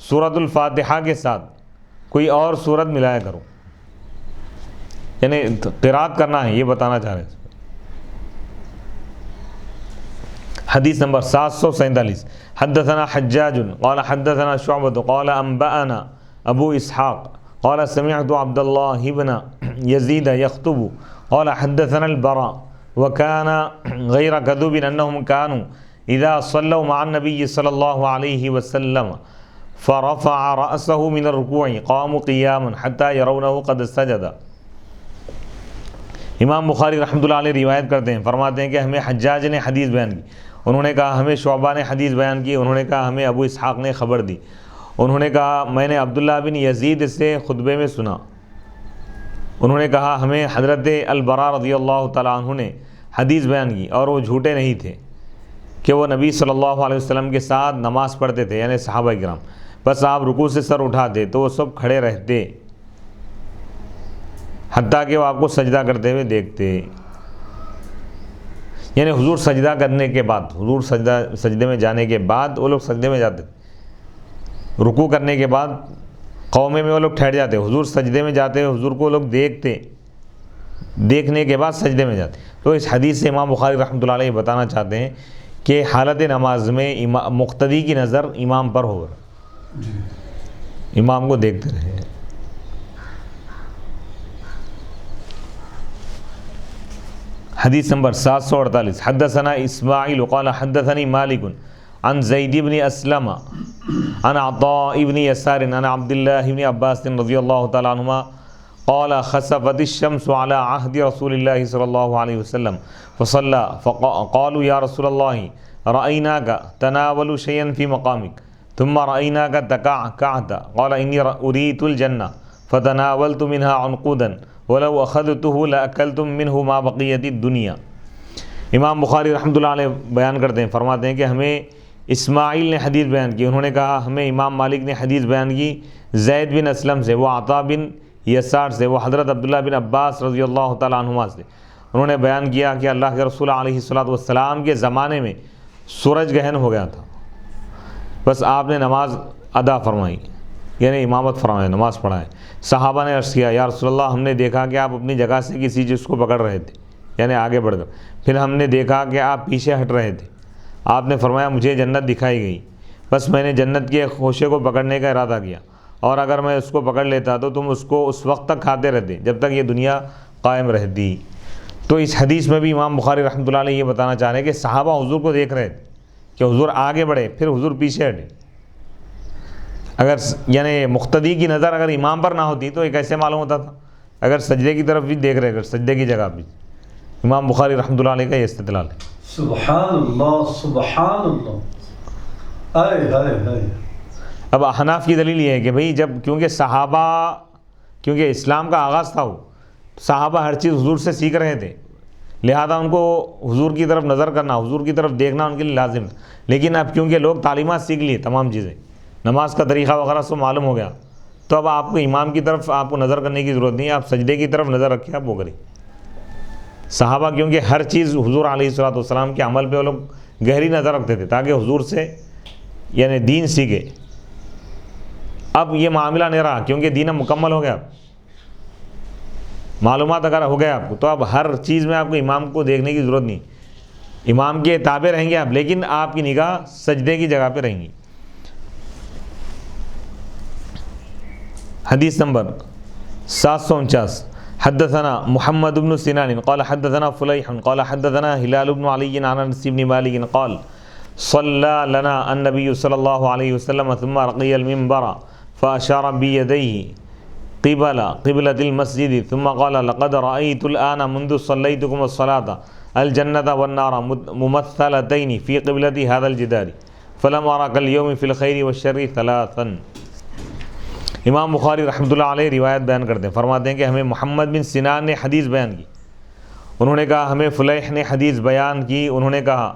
سورۃ الفاتحہ کے ساتھ کوئی اور سورت ملایا کرو، یعنی قرات کرنا ہے، یہ بتانا چاہ رہے ہیں۔ حدیث نمبر 747 حدثنا حجاج قال حدثنا شعبة قال انبأنا ابو اسحاق قال سمعت عبد الله بن يزيد يخطب قال حدثنا البراء وكان غير كذوب انهم كانوا اذا صلوا مع النبي صلى الله عليه وسلم فرفع رأسه من الركوع قاموا قياما حتى يرونه قد سجد۔ امام بخاری رحمۃ اللہ علیہ روایت کرتے ہیں، فرماتے ہیں کہ ہمیں حجاج نے حدیث بیان کی، انہوں نے کہا ہمیں شعبہ نے حدیث بیان کی، انہوں نے کہا ہمیں ابو اسحاق نے خبر دی، انہوں نے کہا میں نے عبداللہ بن یزید سے خطبے میں سنا، انہوں نے کہا ہمیں حضرت البراء رضی اللہ تعالیٰ عنہ نے حدیث بیان کی، اور وہ جھوٹے نہیں تھے کہ وہ نبی صلی اللہ علیہ وسلم کے ساتھ نماز پڑھتے تھے، یعنی صحابہ کرام، بس آپ رکوع سے سر اٹھاتے تو وہ سب کھڑے رہتے حتیٰ کہ وہ آپ کو سجدہ کرتے ہوئے دیکھتے، یعنی حضور سجدہ کرنے کے بعد، حضور سجدے میں جانے کے بعد وہ لوگ سجدے میں جاتے، رکوع کرنے کے بعد قومے میں وہ لوگ ٹھہر جاتے، حضور سجدے میں جاتے ہوئے حضور کو لوگ دیکھتے، دیکھنے کے بعد سجدے میں جاتے۔ تو اس حدیث سے امام بخاری رحمۃ اللہ علیہ بتانا چاہتے ہیں کہ حالت نماز میں مقتدی کی نظر امام پر ہوگا، امام کو دیکھتے رہے۔ حدیث نمبر 748 حدثنا اسماعیل قال حدثني مالک عن زید بن اسلم عن عطاء بن يسار عن عبد الله بن عباس رضی اللہ تعالی عنہما قال خسفت الشمس على عهد رسول الله صلی اللہ علیہ وسلم فصلى فقالوا يا رسول الله رأيناك تناول شيئا في مقامك ثم رأيناك تكعكعت قال إني أريد الجنة فتناولت منها عنقودا ولو أخذته لأكلتم منه ما بقيت الدنيا۔ امام بخاری رحمۃ اللہ علیہ بیان کرتے ہیں، فرماتے ہیں کہ ہمیں اسماعیل نے حدیث بیان کی، انہوں نے کہا ہمیں امام مالک نے حدیث بیان کی زید بن اسلم سے، وہ عطا بن یسار سے، وہ حضرت عبداللہ بن عباس رضی اللہ تعالیٰ عنہما سے، انہوں نے بیان کیا کہ اللہ کے رسول علیہ الصلوۃ والسلام کے زمانے میں سورج گہن ہو گیا تھا، بس آپ نے نماز ادا فرمائی، یعنی امامت فرمائے، نماز پڑھائے۔ صحابہ نے عرض کیا یا رسول اللہ ہم نے دیکھا کہ آپ اپنی جگہ سے کسی چیز کو پکڑ رہے تھے، یعنی آگے بڑھ کر، پھر ہم نے دیکھا کہ آپ پیچھے ہٹ رہے تھے، آپ نے فرمایا مجھے جنت دکھائی گئی، بس میں نے جنت کے خوشے کو پکڑنے کا ارادہ کیا، اور اگر میں اس کو پکڑ لیتا تو تم اس کو اس وقت تک کھاتے رہتے جب تک یہ دنیا قائم رہتی۔ تو اس حدیث میں بھی امام بخاری رحمۃ اللہ علیہ یہ بتانا چاہ رہے ہیں کہ صحابہ حضور کو دیکھ رہے تھے کہ حضور آگے بڑھے پھر حضور پیچھے ہٹے، اگر یعنی مقتدی کی نظر اگر امام پر نہ ہوتی تو یہ کیسے معلوم ہوتا تھا؟ اگر سجدے کی طرف بھی دیکھ رہے، اگر سجدے کی جگہ بھی۔ امام بخاری رحمۃ اللہ علیہ کا یہ استدلال ہے۔ سبحان اللہ سبحان اللہ، آئے ہائے ہائے۔ اب احناف کی دلیل یہ ہے کہ بھئی جب کیونکہ اسلام کا آغاز تھا، وہ صحابہ ہر چیز حضور سے سیکھ رہے تھے، لہذا ان کو حضور کی طرف نظر کرنا، حضور کی طرف دیکھنا ان کے لیے لازم تھا۔ لیکن اب کیونکہ لوگ تعلیمات سیکھ لیے، تمام چیزیں، نماز کا طریقہ وغیرہ سب معلوم ہو گیا، تو اب آپ کو امام کی طرف آپ کو نظر کرنے کی ضرورت نہیں ہے، آپ سجدے کی طرف نظر رکھیں، آپ وہ کریں۔ صحابہ کیونکہ ہر چیز حضور علیہ الصلوۃ والسلام کے عمل پہ وہ لوگ گہری نظر رکھتے تھے تاکہ حضور سے یعنی دین سیکھے۔ اب یہ معاملہ نہیں رہا کیونکہ دین اب مکمل ہو گیا، اب معلومات اگر ہو گیا آپ کو، تو اب ہر چیز میں آپ کو امام کو دیکھنے کی ضرورت نہیں، امام کے تابع رہیں گے آپ، لیکن آپ کی نگاہ سجدے کی جگہ پہ رہیں گی۔ حدیث نمبر 749 حدثنا محمد بن سنان قال حدثنا فلیح قال حدثنا ہلال بن علی عن انس بن مالک قال صلى لنا النبي صلى الله عليه وسلم ثم رقي المنبر فأشار بيديه قبلة المسجد ثم قال لقد رأيت الآن منذ صليتكم الصلاة الجنة والنار ممثلتين في قبلة هذا الجدار فلم أرى كاليوم في الخير والشر ثلاثا۔ امام بخاری رحمۃ اللہ علیہ روایت بیان کرتے ہیں، فرماتے ہیں کہ ہمیں محمد بن سنان نے حدیث بیان کی، انہوں نے کہا ہمیں فلیح نے حدیث بیان کی، انہوں نے کہا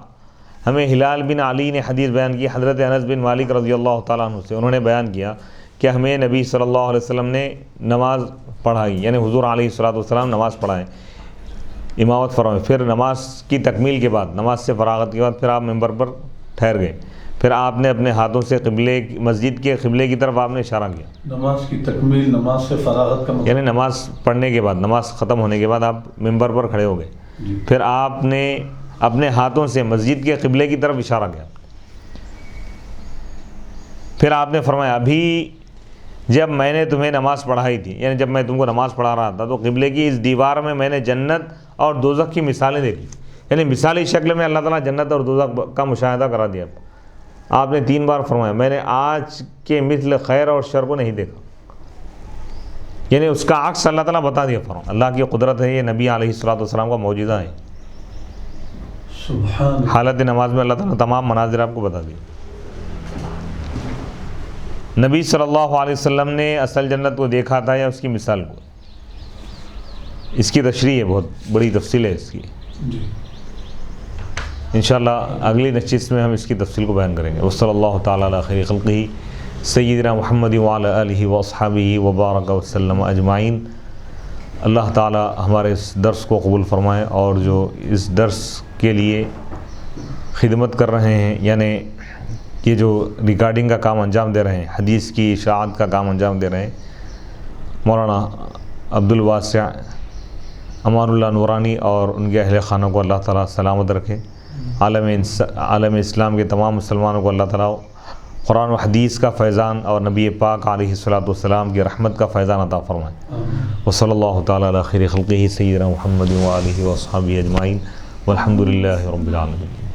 ہمیں ہلال بن علی نے حدیث بیان کی حضرت انس بن مالک رضی اللہ تعالیٰ عنہ سے، انہوں نے بیان کیا کہ ہمیں نبی صلی اللہ علیہ وسلم نے نماز پڑھائی، یعنی حضور علیہ الصلوۃ والسلام نماز پڑھائیں، امامت فرمائیں، پھر نماز کی تکمیل کے بعد، نماز سے فراغت کے بعد پھر آپ ممبر پر ٹھہر گئے، پھر آپ نے اپنے ہاتھوں سے مسجد کے قبلے کی طرف آپ نے اشارہ کیا۔ نماز کی تکمیل، نماز سے فراغت کا مطلب یعنی نماز پڑھنے کے بعد، نماز ختم ہونے کے بعد آپ ممبر پر کھڑے ہو گئے، پھر آپ نے اپنے ہاتھوں سے مسجد کے قبلے کی طرف اشارہ کیا، پھر آپ نے فرمایا ابھی جب میں نے تمہیں نماز پڑھائی تھی، یعنی جب میں تم کو نماز پڑھا رہا تھا تو قبلے کی اس دیوار میں میں نے جنت اور دوزخ کی مثالیں دیکھی، یعنی مثالی شکل میں اللہ تعالیٰ جنت اور دوزخ کا مشاہدہ کرا دیا۔ آپ نے 3 بار فرمایا میں نے آج کے مثل خیر اور شر کو نہیں دیکھا، یعنی اس کا عکس اللہ تعالیٰ بتا دیا۔ فرمایا اللہ کی قدرت ہے، یہ نبی علیہ الصلوۃ والسلام کا معجزہ ہے۔ سبحان حالت نماز میں اللہ تعالیٰ تمام مناظر آپ کو بتا دیے۔ نبی صلی اللہ علیہ وسلم نے اصل جنت کو دیکھا تھا یا اس کی مثال کو؟ اس کی تشریح ہے، بہت بڑی تفصیل ہے اس کی، جی۔ انشاءاللہ اگلی نشست میں ہم اس کی تفصیل کو بیان کریں گے۔ وصلی اللہ تعالیٰ علی خیر خلقہ سیدنا محمد وعلی آلہ واصحابہ وبارک وسلم اجمعین۔ اللہ تعالیٰ ہمارے اس درس کو قبول فرمائے، اور جو اس درس کے لیے خدمت کر رہے ہیں، یعنی یہ جو ریکارڈنگ کا کام انجام دے رہے ہیں، حدیث کی اشاعت کا کام انجام دے رہے ہیں، مولانا عبدالواسع امان اللہ نورانی اور ان کے اہل خانہ کو اللہ تعالیٰ سلامت رکھے، عالم اسلام کے تمام مسلمانوں کو اللہ تعالیٰ قرآن و حدیث کا فیضان اور نبی پاک علیہ الصلوۃ والسلام کی رحمت کا فیضان عطا فرمائے۔ وصلی اللہ تعالیٰ علی خیر خلقہ سیدنا محمد وآلہ واصحابہ اجمعین والحمد للہ رب العالمین۔